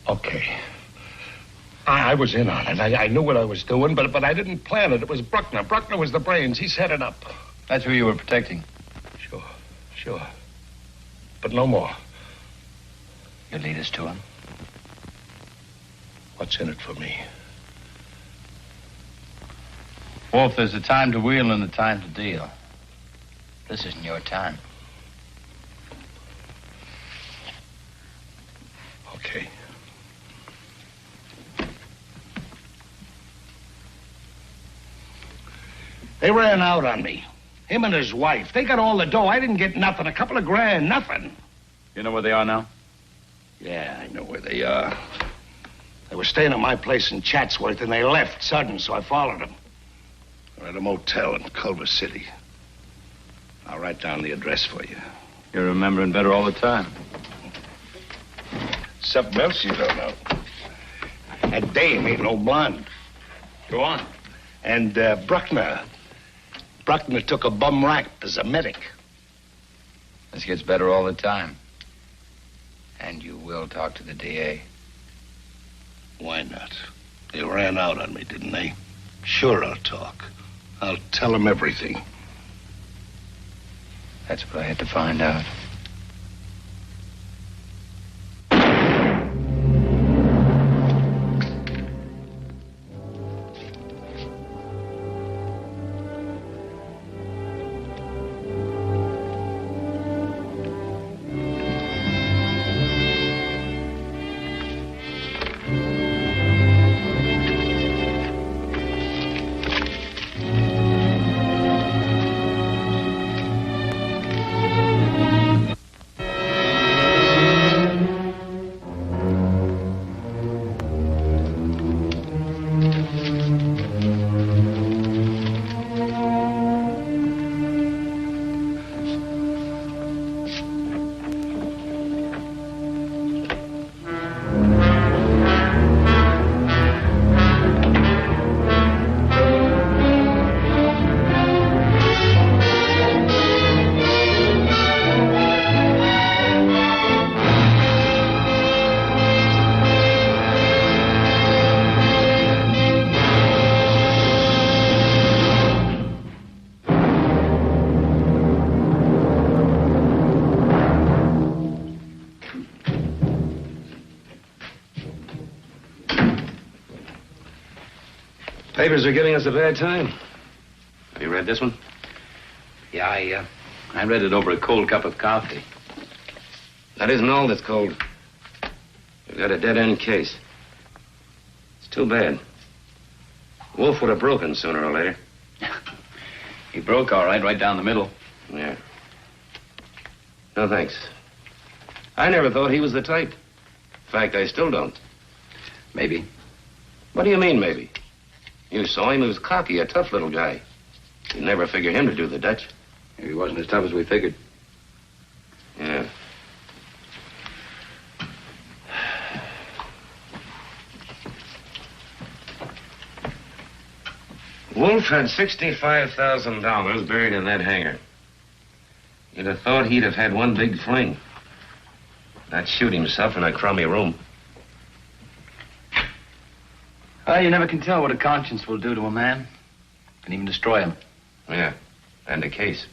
Okay. I was in on it. I knew what I was doing, but I didn't plan it. It was Bruckner. Bruckner was the brains. He set it up. That's who you were protecting. Sure. But no more. You lead us to him? What's in it for me? Wolf, there's a time to wheel and a time to deal. This isn't your time. Okay. They ran out on me. Him and his wife. They got all the dough. I didn't get nothing. A couple of grand. Nothing. You know where they are now? Yeah, I know where they are. They were staying at my place in Chatsworth, and they left sudden, so I followed them. They're at a motel in Culver City. I'll write down the address for you. You're remembering better all the time. Something else you don't know. That dame ain't no blonde. Go on. And Bruckner took a bum rack as a medic. This gets better all the time. And you will talk to the DA. Why not? They ran out on me, didn't they? Sure, I'll talk. I'll tell them everything. That's what I had to find out. Papers are giving us a bad time. Have you read this one? Yeah, I read it over a cold cup of coffee. That isn't all that's cold. We've got a dead-end case. It's too bad. Wolf would have broken sooner or later. He broke all right down the middle. Yeah. No, thanks. I never thought he was the type. In fact, I still don't. Maybe. What do you mean, maybe? You saw him. He was cocky, a tough little guy. You'd never figure him to do the Dutch. Maybe he wasn't as tough as we figured. Yeah. Wolf had $65,000 buried in that hangar. You'd have thought he'd have had one big fling. Not shoot himself in a crummy room. Well, you never can tell what a conscience will do to a man. Can even destroy him. Yeah, and the case.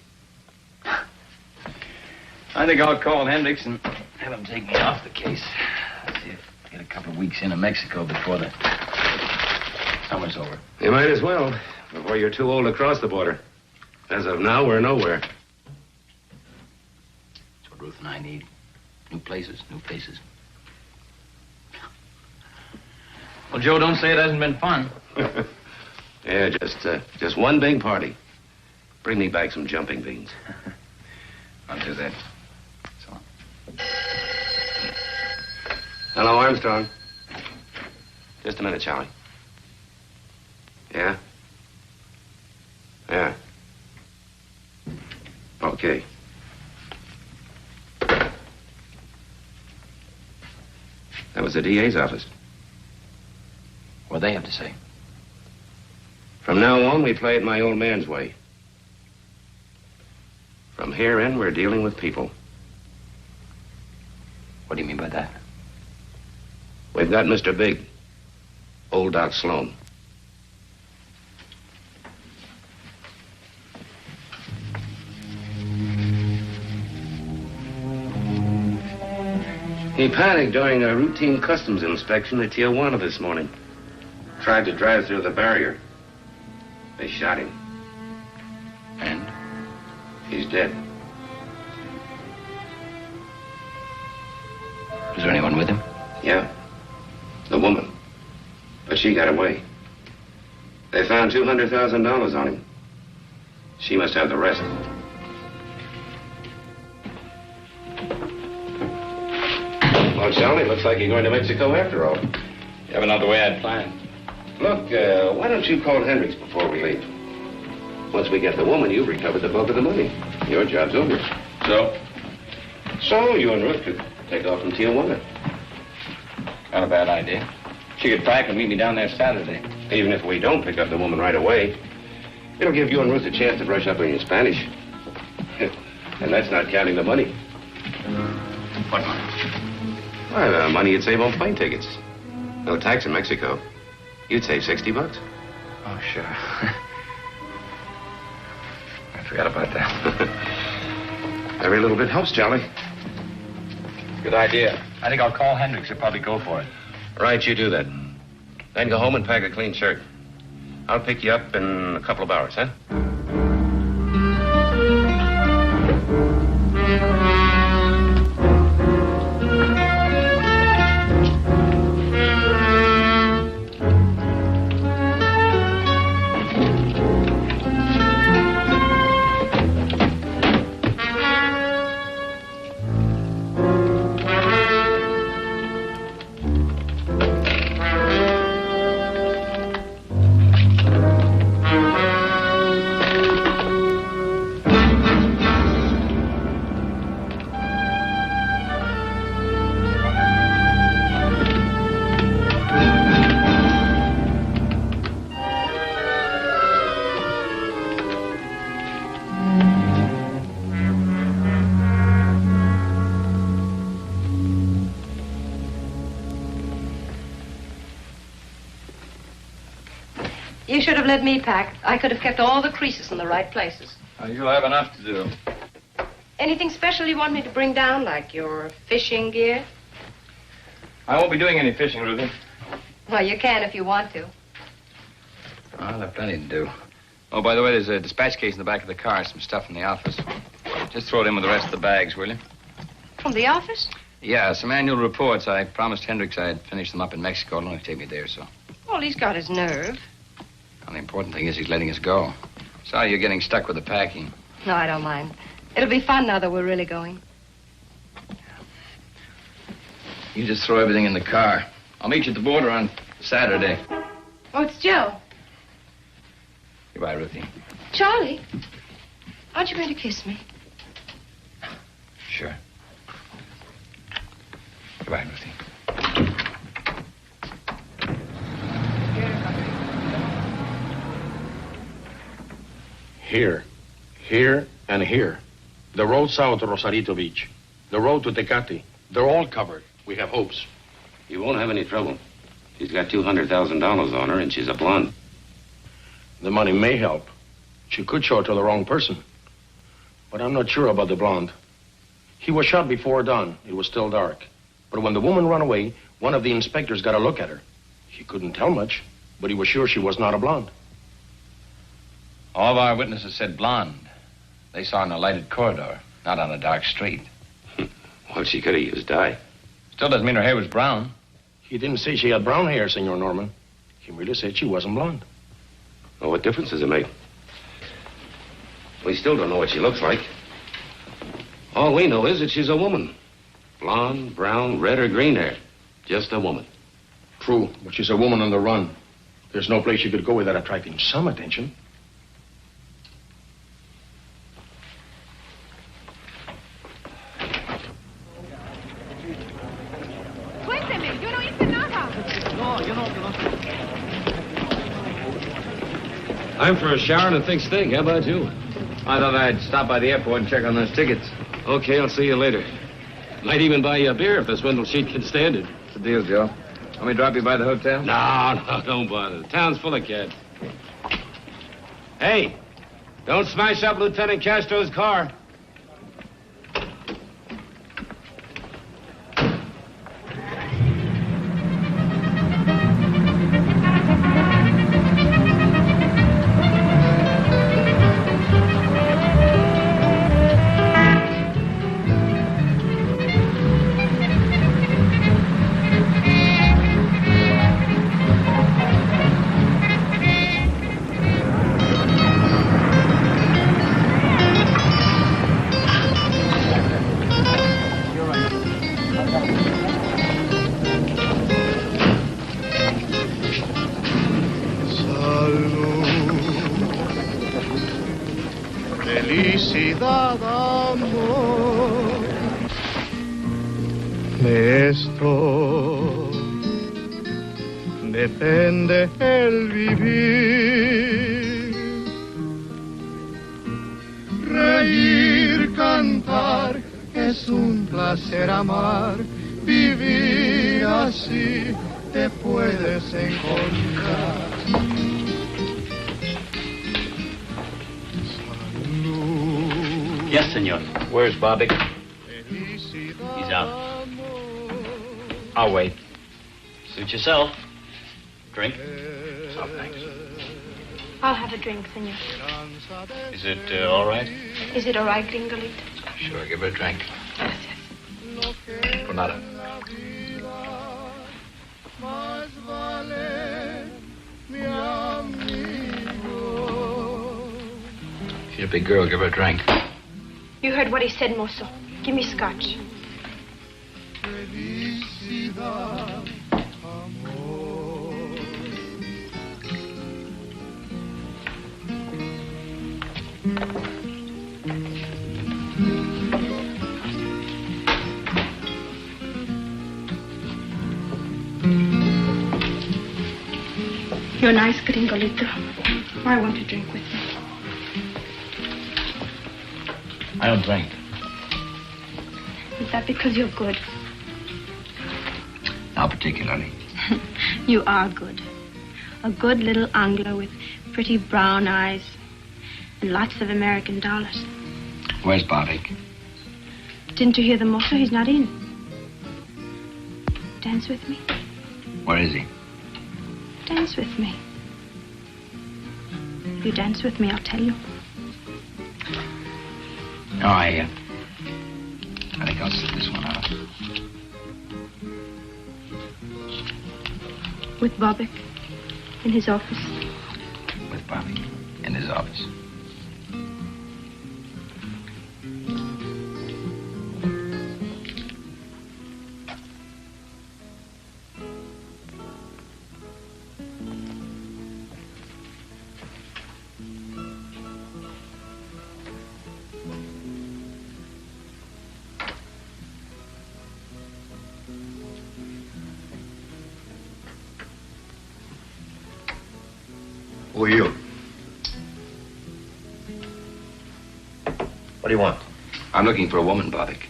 I think I'll call Hendricks and have him take me off the case. See if I get a couple of weeks into Mexico before the summer's over. You might as well, before you're too old to cross the border. As of now, we're nowhere. That's what Ruth and I need. New places, new faces. Well, Joe, don't say it hasn't been fun. Yeah, just one big party. Bring me back some jumping beans. I'll do that. So. Hello, Armstrong. Just a minute, Charlie. Yeah? Yeah. Okay. That was the DA's office. What do they have to say? From now on, we play it my old man's way. From here in, we're dealing with people. What do you mean by that? We've got Mr. Big, old Doc Sloan. He panicked during a routine customs inspection at Tijuana this morning. Tried to drive through the barrier. They shot him. And? He's dead. Was there anyone with him? Yeah. The woman. But she got away. They found $200,000 on him. She must have the rest. Well, Charlie, looks like you're going to Mexico after all. Yeah, but not the way I'd planned. Look, why don't you call Hendricks before we leave? Once we get the woman, you've recovered the bulk of the money. Your job's over. So you and Ruth could take off from Tijuana. Not a bad idea. She could pack and meet me down there Saturday. Even if we don't pick up the woman right away, it'll give you and Ruth a chance to brush up on your Spanish. And that's not counting the money. What money? Well, the money you'd save on plane tickets. No tax in Mexico. You'd save $60. Oh, sure. I forgot about that. Every little bit helps, Charlie. Good idea. I think I'll call Hendricks. He'll probably go for it. Right, you do that. Then go home and pack a clean shirt. I'll pick you up in a couple of hours, huh? You should have let me pack. I could have kept all the creases in the right places. You'll have enough to do. Anything special you want me to bring down, like your fishing gear? I won't be doing any fishing, Ruthie. Well, you can if you want to. I'll have plenty to do. Oh, by the way, there's a dispatch case in the back of the car. Some stuff from the office. Just throw it in with the rest of the bags, will you? From the office? Yeah, some annual reports. I promised Hendricks I'd finish them up in Mexico. It'll only take me a day or so. Well, he's got his nerve. Well, the important thing is he's letting us go. Sorry you're getting stuck with the packing. No, I don't mind. It'll be fun now that we're really going. You just throw everything in the car. I'll meet you at the border on Saturday. Oh, it's Joe. Goodbye, Ruthie. Charlie, aren't you going to kiss me? Sure. Goodbye, Ruthie. Here, and here. The road south to Rosarito Beach. The road to Tecate. They're all covered. We have hopes. You won't have any trouble. She's got $200,000 on her, and she's a blonde. The money may help. She could show it to the wrong person. But I'm not sure about the blonde. He was shot before dawn. It was still dark. But when the woman ran away, one of the inspectors got a look at her. He couldn't tell much, but he was sure she was not a blonde. All of our witnesses said blonde. They saw her in a lighted corridor, not on a dark street. Well, she could have used dye. Still doesn't mean her hair was brown. He didn't say she had brown hair, Senor Norman. He merely said she wasn't blonde. Well, what difference does it make? We still don't know what she looks like. All we know is that she's a woman. Blonde, brown, red, or green hair. Just a woman. True, but she's a woman on the run. There's no place she could go without attracting some attention. I'm for a shower and a thick steak. How about you? I thought I'd stop by the airport and check on those tickets. Okay, I'll see you later. Might even buy you a beer if the swindle sheet can stand it. What's the deal, Joe? Want me to drop you by the hotel? No, don't bother. The town's full of cats. Hey, don't smash up Lieutenant Castro's car. felicidad, amor. De esto depende el vivir. Reír, cantar, es un placer amar. Vivir así te puedes encontrar. Yes, senor. Where's Bobby? He's out. I'll wait. Suit yourself. Drink? Oh, thanks. I'll have a drink, senor. Is it all right? Is it all right, Gringolito? Sure, give her a drink. Yes, yes. For nada. She's a big girl, give her a drink. You heard what he said, mozo. Give me scotch. You're nice, Gringolito. I want to drink with you. I don't drink. Is that because you're good? Not particularly. You are good. A good little Anglo with pretty brown eyes and lots of American dollars. Where's Bobby? Didn't you hear the mozo? He's not in. Dance with me. Where is he? Dance with me. If you dance with me, I'll tell you. No, I think I'll sit this one out. With Bobbick in his office. With Bobby in his office. Who are you? What do you want? I'm looking for a woman, Bobbick.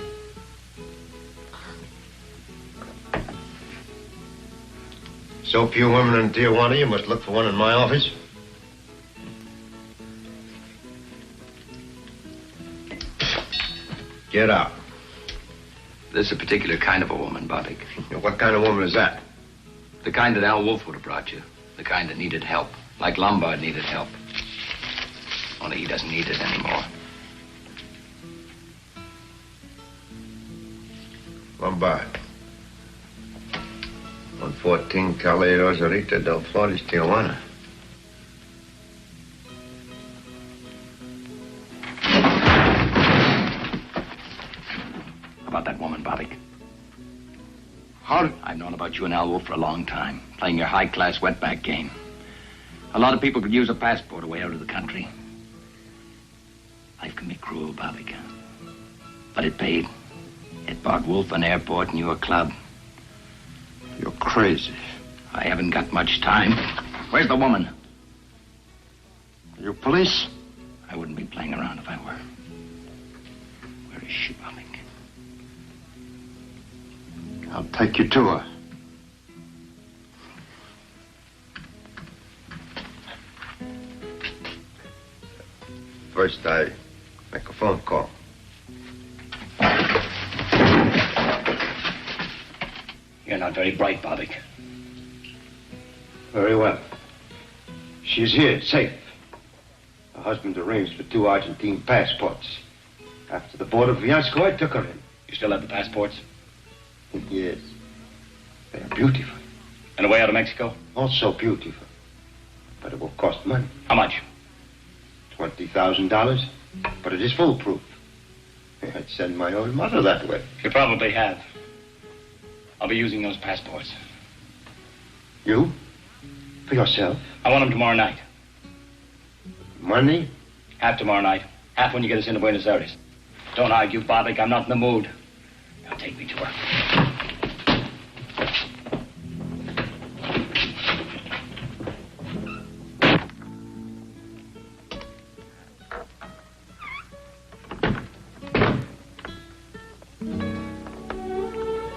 So few women in Tijuana, you must look for one in my office? Get out. This is a particular kind of a woman, Bobbick. What kind of woman is that? The kind that Al Wolf would have brought you. The kind that needed help. Like Lombard needed help. Only he doesn't need it anymore. Lombard. 114 Calle Rosarita del Flores, Tijuana. About that woman, Bobbick. How? I've known about you and Al Wolf for a long time. Playing your high-class wetback game. A lot of people could use a passport away out of the country. Life can be cruel, Bobbick. But it paid. It bought Wolf an airport and you a club. You're crazy. I haven't got much time. Where's the woman? Are you police? I wouldn't be playing around if I were. Where is she, Bobbick? I'll take you to her. First, I make a phone call. You're not very bright, Bobbick. Very well. She's here, safe. Her husband arranged for 2 Argentine passports. After the border fiasco, I took her in. You still have the passports? Yes. They are beautiful. And away out of Mexico? Also beautiful. But it will cost money. How much? $20,000. But it is foolproof. I'd send my own mother that way. You probably have. I'll be using those passports. You? For yourself? I want them tomorrow night. Money? Have tomorrow night. Half when you get us into Buenos Aires. Don't argue, Barbic. I'm not in the mood. Now take me to her.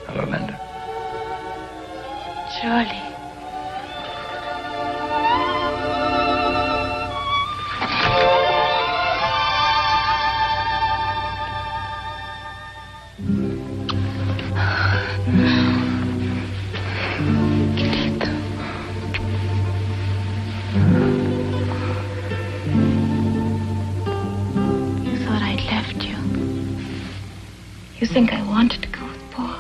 Hello, Linda. Charlie. You thought I'd left you. You think I wanted to go with Paul.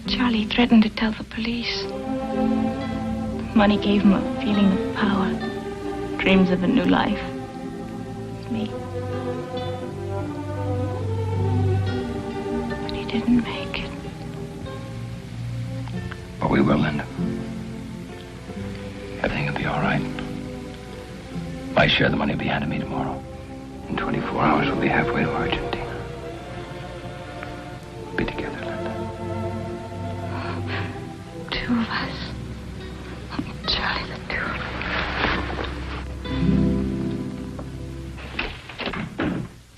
Charlie threatened to tell the police. Money gave him a feeling of power, dreams of a new life. With me. But he didn't make it. But we will, Linda. Everything will be all right. My share of the money will be handed me tomorrow. In 24 hours, we'll be halfway to Argentina. We'll be together, Linda. Two of us. Charlie, the two of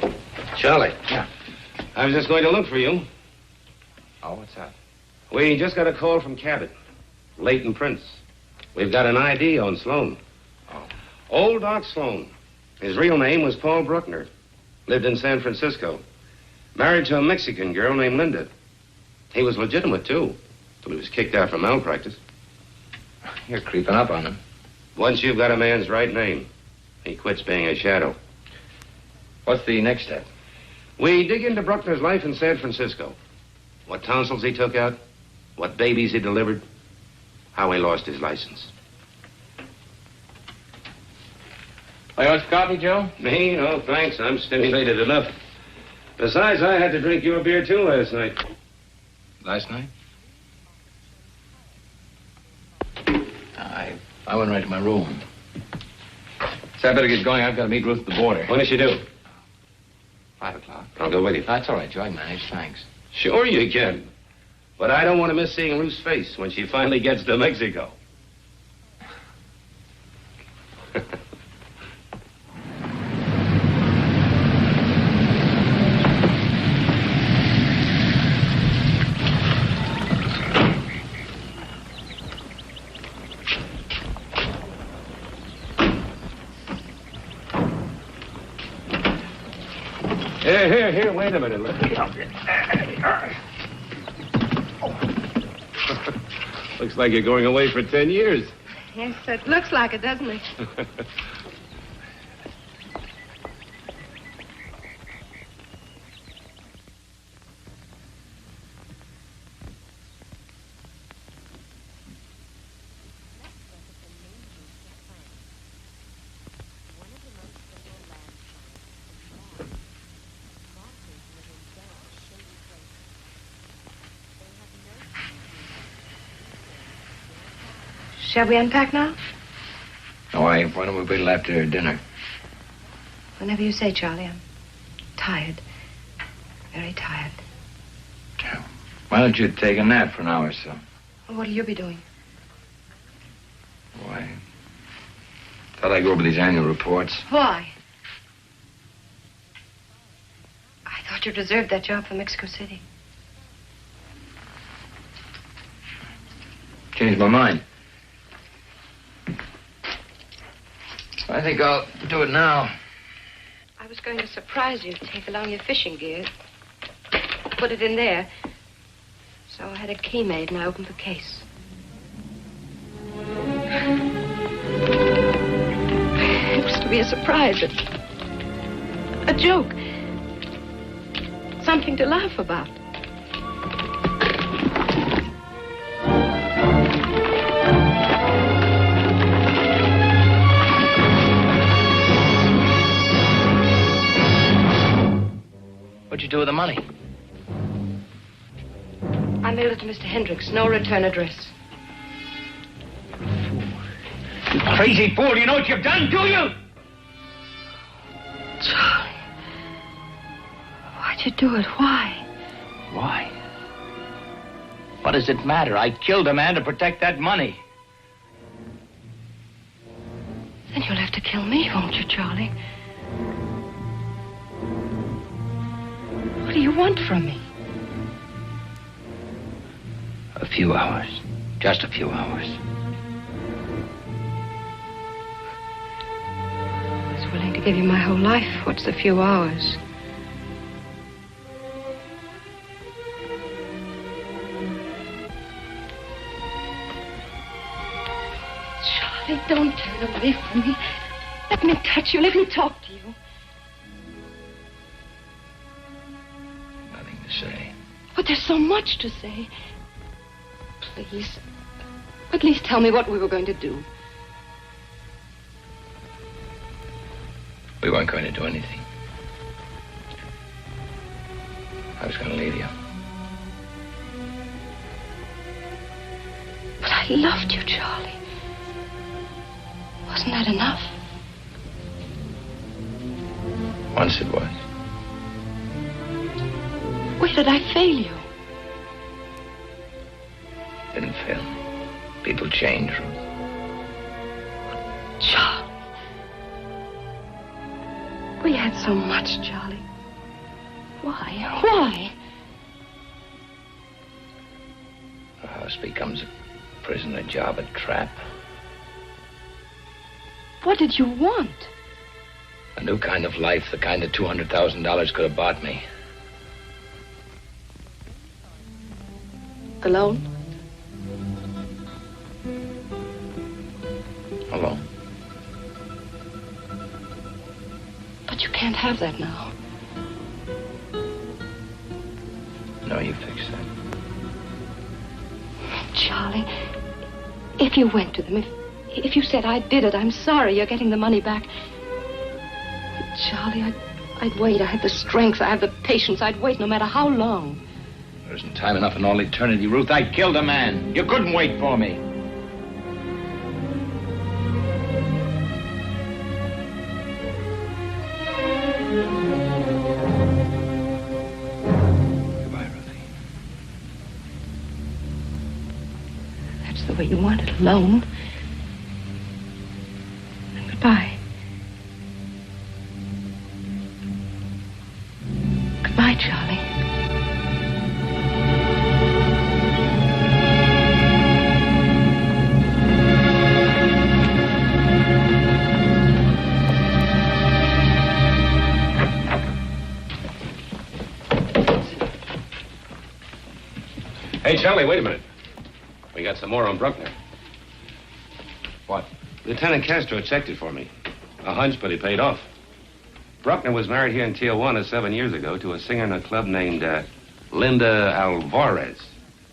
us. Charlie. Yeah. I was just going to look for you. Oh, what's that? We just got a call from Cabot. Leighton Prince. We've got an ID on Sloan. Oh. Old Doc Sloan. His real name was Paul Bruckner. Lived in San Francisco. Married to a Mexican girl named Linda. He was legitimate, too. Till he was kicked out for malpractice. You're creeping up on him. Once you've got a man's right name, he quits being a shadow. What's the next step? We dig into Bruckner's life in San Francisco. What tonsils he took out, what babies he delivered, how he lost his license. Oh, you want some coffee, Joe? Me? No, thanks. I'm stimulated enough. Besides, I had to drink your beer, too, last night. Last night? I went right to my room. So I better get going. I've got to meet Ruth at the border. When does she do? 5 o'clock. I'll go with you. That's all right, Joe. I can manage. Thanks. Sure you can. But I don't want to miss seeing Ruth's face when she finally gets to Mexico. Here, wait a minute. Let me help you. Looks like you're going away for 10 years. Yes, it looks like it, doesn't it? Shall we unpack now? No, why don't we wait till after dinner? Whenever you say, Charlie. I'm tired. Very tired. Why don't you take a nap for an hour or so? Well, what'll you be doing? Why? Thought I'd go over these annual reports. Why? I thought you deserved that job for Mexico City. Changed my mind. I think I'll do it now. I was going to surprise you, take along your fishing gear. Put it in there. So I had a key made and I opened the case. It was to be a surprise, a joke. Something to laugh about. What'd you do with the money? I mailed it to Mr. Hendricks. No return address. You crazy fool, you know what you've done, do you? Why'd you do it? Why? Why? What does it matter? I killed a man to protect that money. Then you'll have to kill me, won't you, Charlie? What do you want from me? A few hours. Just a few hours. I was willing to give you my whole life. What's the few hours? Charlie, don't turn away from me. Let me touch you. Let me talk to you. Nothing to say. But there's so much to say. Please. At least tell me what we were going to do. We weren't going to do anything. I was going to leave you. But I loved you, Charlie. Wasn't that enough? Once it was. Where did I fail you? Didn't fail me. People change, Ruth. Charlie. We had so much, Charlie. Why? Why? A house becomes a prison, a job, a trap. What did you want? A new kind of life, the kind that $200,000 could have bought me. Alone? Alone. But you can't have that now. No, you fix that. Charlie, if you went to them, if you said I did it, I'm sorry, you're getting the money back. Charlie, I'd wait. I have the strength, I have the patience. I'd wait no matter how long. There isn't time enough in all eternity, Ruth. I killed a man. You couldn't wait for me. Goodbye, Ruthie. That's the way you want it, alone. And goodbye. Goodbye, Charlie. Hey, Charlie, wait a minute. We got some more on Bruckner. What? Lieutenant Castro checked it for me. A hunch, but he paid off. Bruckner was married here in Tijuana 7 years ago to a singer in a club named Linda Alvarez.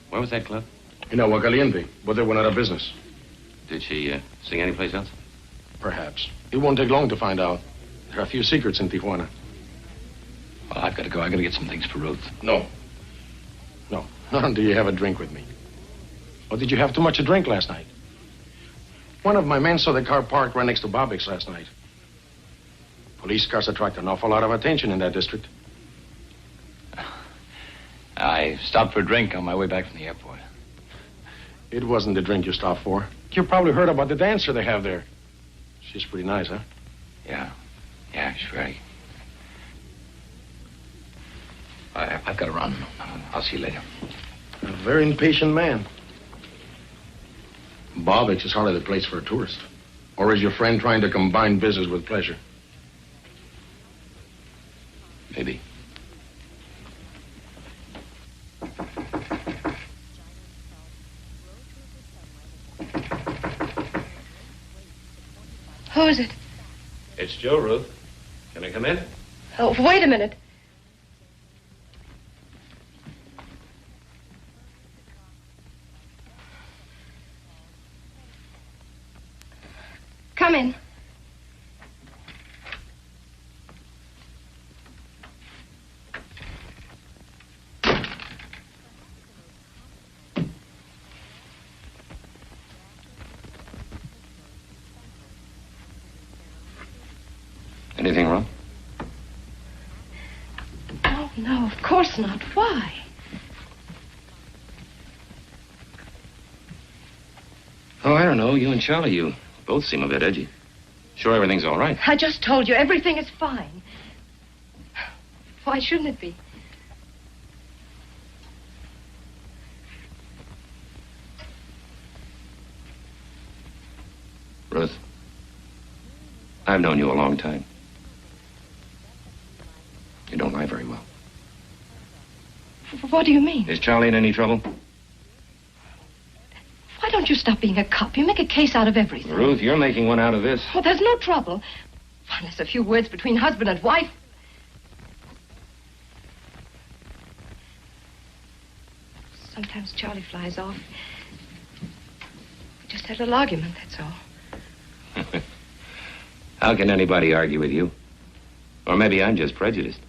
Where was that club? In Agua Caliente, but they went out of business. Did she sing anyplace else? Perhaps. It won't take long to find out. There are a few secrets in Tijuana. Well, I've got to go. I've got to get some things for Ruth. No. No. Not until you have a drink with me. Or did you have too much to drink last night? One of my men saw the car parked right next to Bobbick's last night. Police cars attract an awful lot of attention in that district. I stopped for a drink on my way back from the airport. It wasn't the drink you stopped for. You probably heard about the dancer they have there. She's pretty nice, huh? Yeah. Yeah, sure. I've got to run. I'll see you later. A very impatient man. Bobbick's is hardly the place for a tourist. Or is your friend trying to combine business with pleasure? Maybe. Who is it? It's Joe, Ruth. Can I come in? Oh, wait a minute. Come in. Anything wrong? No, of course not. Why? Oh, I don't know. You and Charlie, you both seem a bit edgy. Sure everything's all right? I just told you everything is fine. Why shouldn't it be? Ruth, I've known you a long time. You don't lie very well. What do you mean? Is Charlie in any trouble? Why don't you stop being a cop? You make a case out of everything. Ruth, you're making one out of this. Oh, there's no trouble. Unless a few words between husband and wife. Sometimes Charlie flies off. We just had a little argument, that's all. How can anybody argue with you? Or maybe I'm just prejudiced.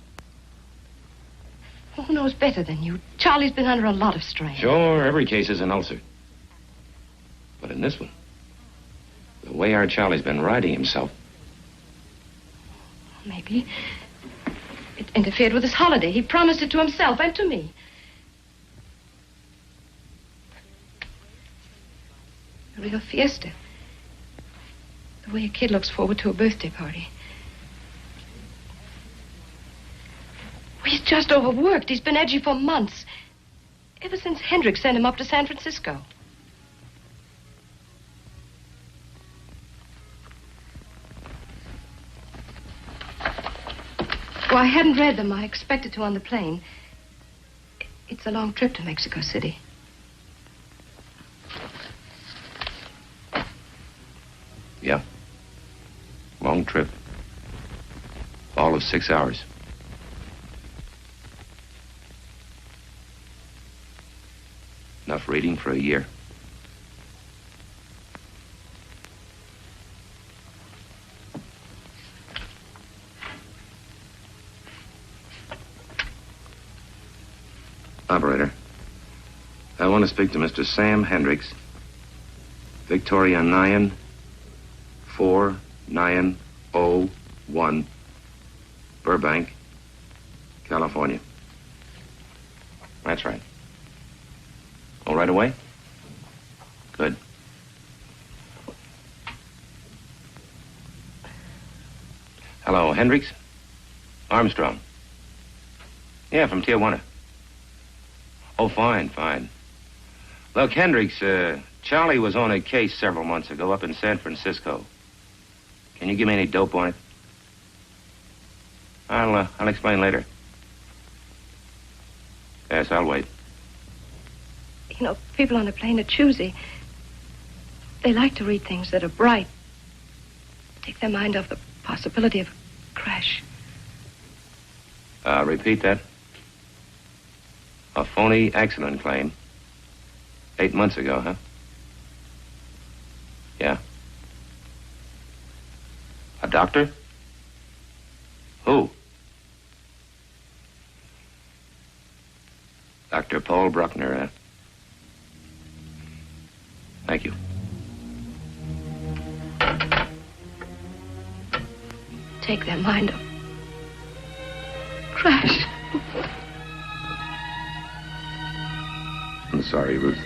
Who knows better than you? Charlie's been under a lot of strain. Sure, every case is an ulcer. But in this one, the way our Charlie's been riding himself. Maybe it interfered with his holiday. He promised it to himself and to me. A real fiesta. The way a kid looks forward to a birthday party. He's just overworked. He's been edgy for months. Ever since Hendricks sent him up to San Francisco. Well, I hadn't read them. I expected to on the plane. It's a long trip to Mexico City. Yeah. Long trip. All of 6 hours. Enough reading for a year. Operator, I want to speak to Mr. Sam Hendricks. Victoria 94901, Burbank, California. That's right. Oh, right away? Good. Hello, Hendricks? Armstrong. Yeah, from Tijuana. Oh, fine, fine. Look, Hendricks, Charlie was on a case several months ago up in San Francisco. Can you give me any dope on it? I'll explain later. Yes, I'll wait. You know, people on a plane are choosy. They like to read things that are bright. Take their mind off the possibility of a crash. Repeat that. A phony accident claim. 8 months ago, huh? Yeah. A doctor? Who? Dr. Paul Bruckner, huh? Thank you. Take their mind off. Crash. I'm sorry, Ruth.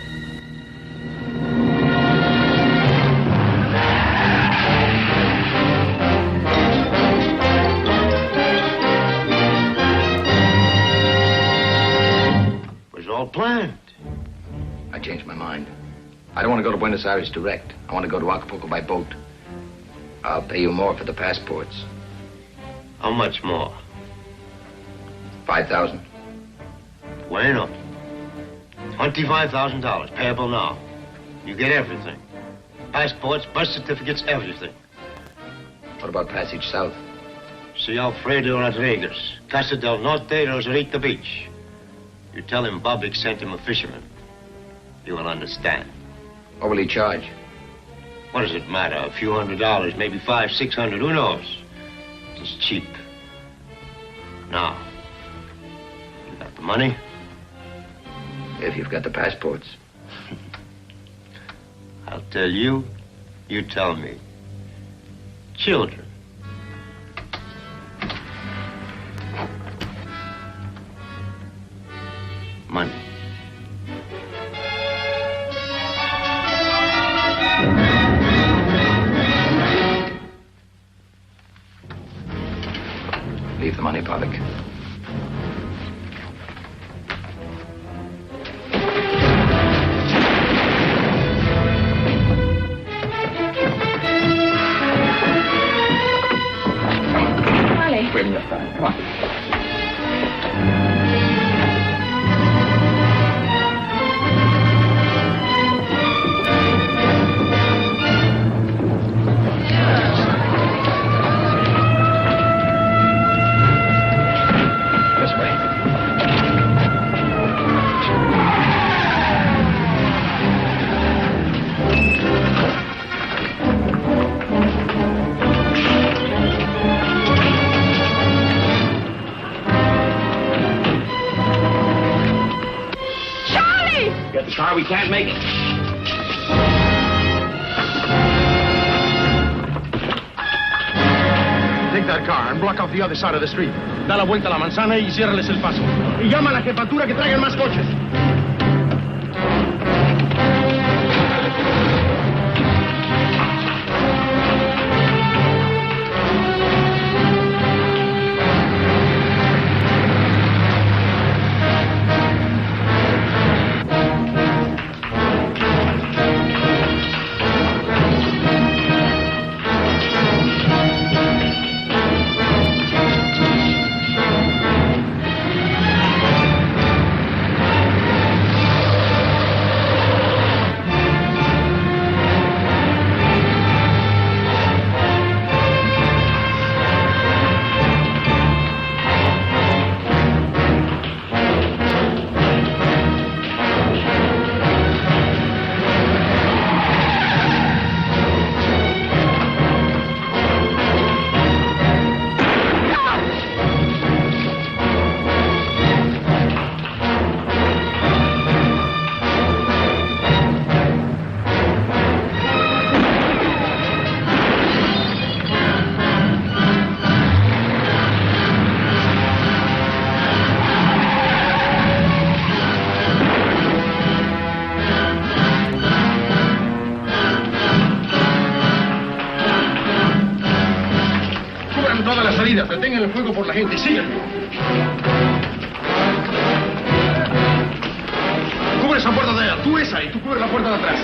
It was all planned. I changed my mind. I don't want to go to Buenos Aires direct. I want to go to Acapulco by boat. I'll pay you more for the passports. How much more? 5,000. Bueno. $25,000, payable now. You get everything. Passports, birth certificates, everything. What about passage south? See Alfredo Rodriguez, Casa del Norte, Rosarita Beach. You tell him Bobic sent him a fisherman. He will understand. What will he charge? What does it matter? A few $100, maybe $500, $600, who knows? It's cheap. Now, you got the money? If you've got the passports. I'll tell you, you tell me. Children. money, Pollock. Charlie. Wait a minute, come on. Get the car, we can't make it. Take that car and block off the other side of the street. Da la vuelta a la manzana y ciérrales el paso. Y llama a la jefatura que traigan más coches. Detengan el fuego por la gente. Síganme. Cubre esa puerta de allá. Tú esa y tú cubre la puerta de atrás.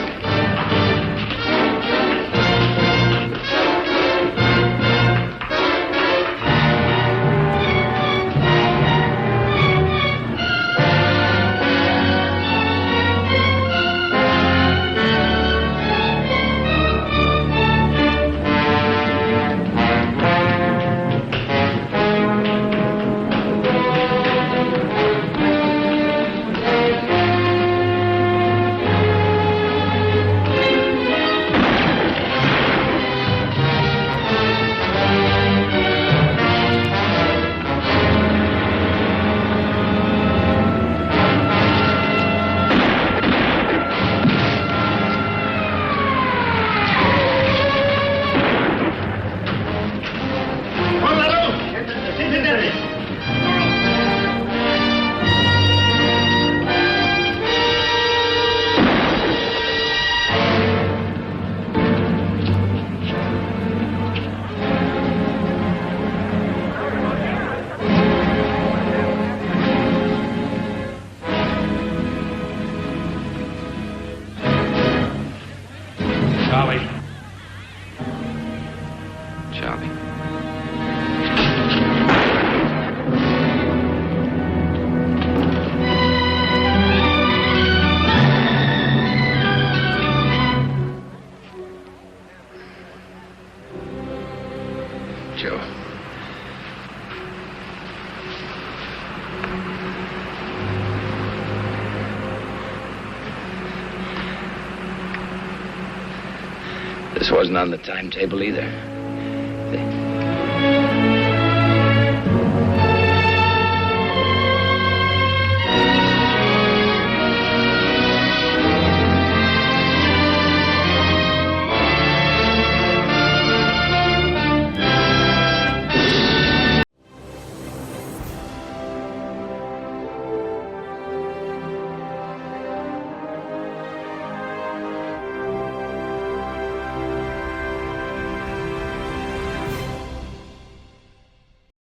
This wasn't on the timetable either.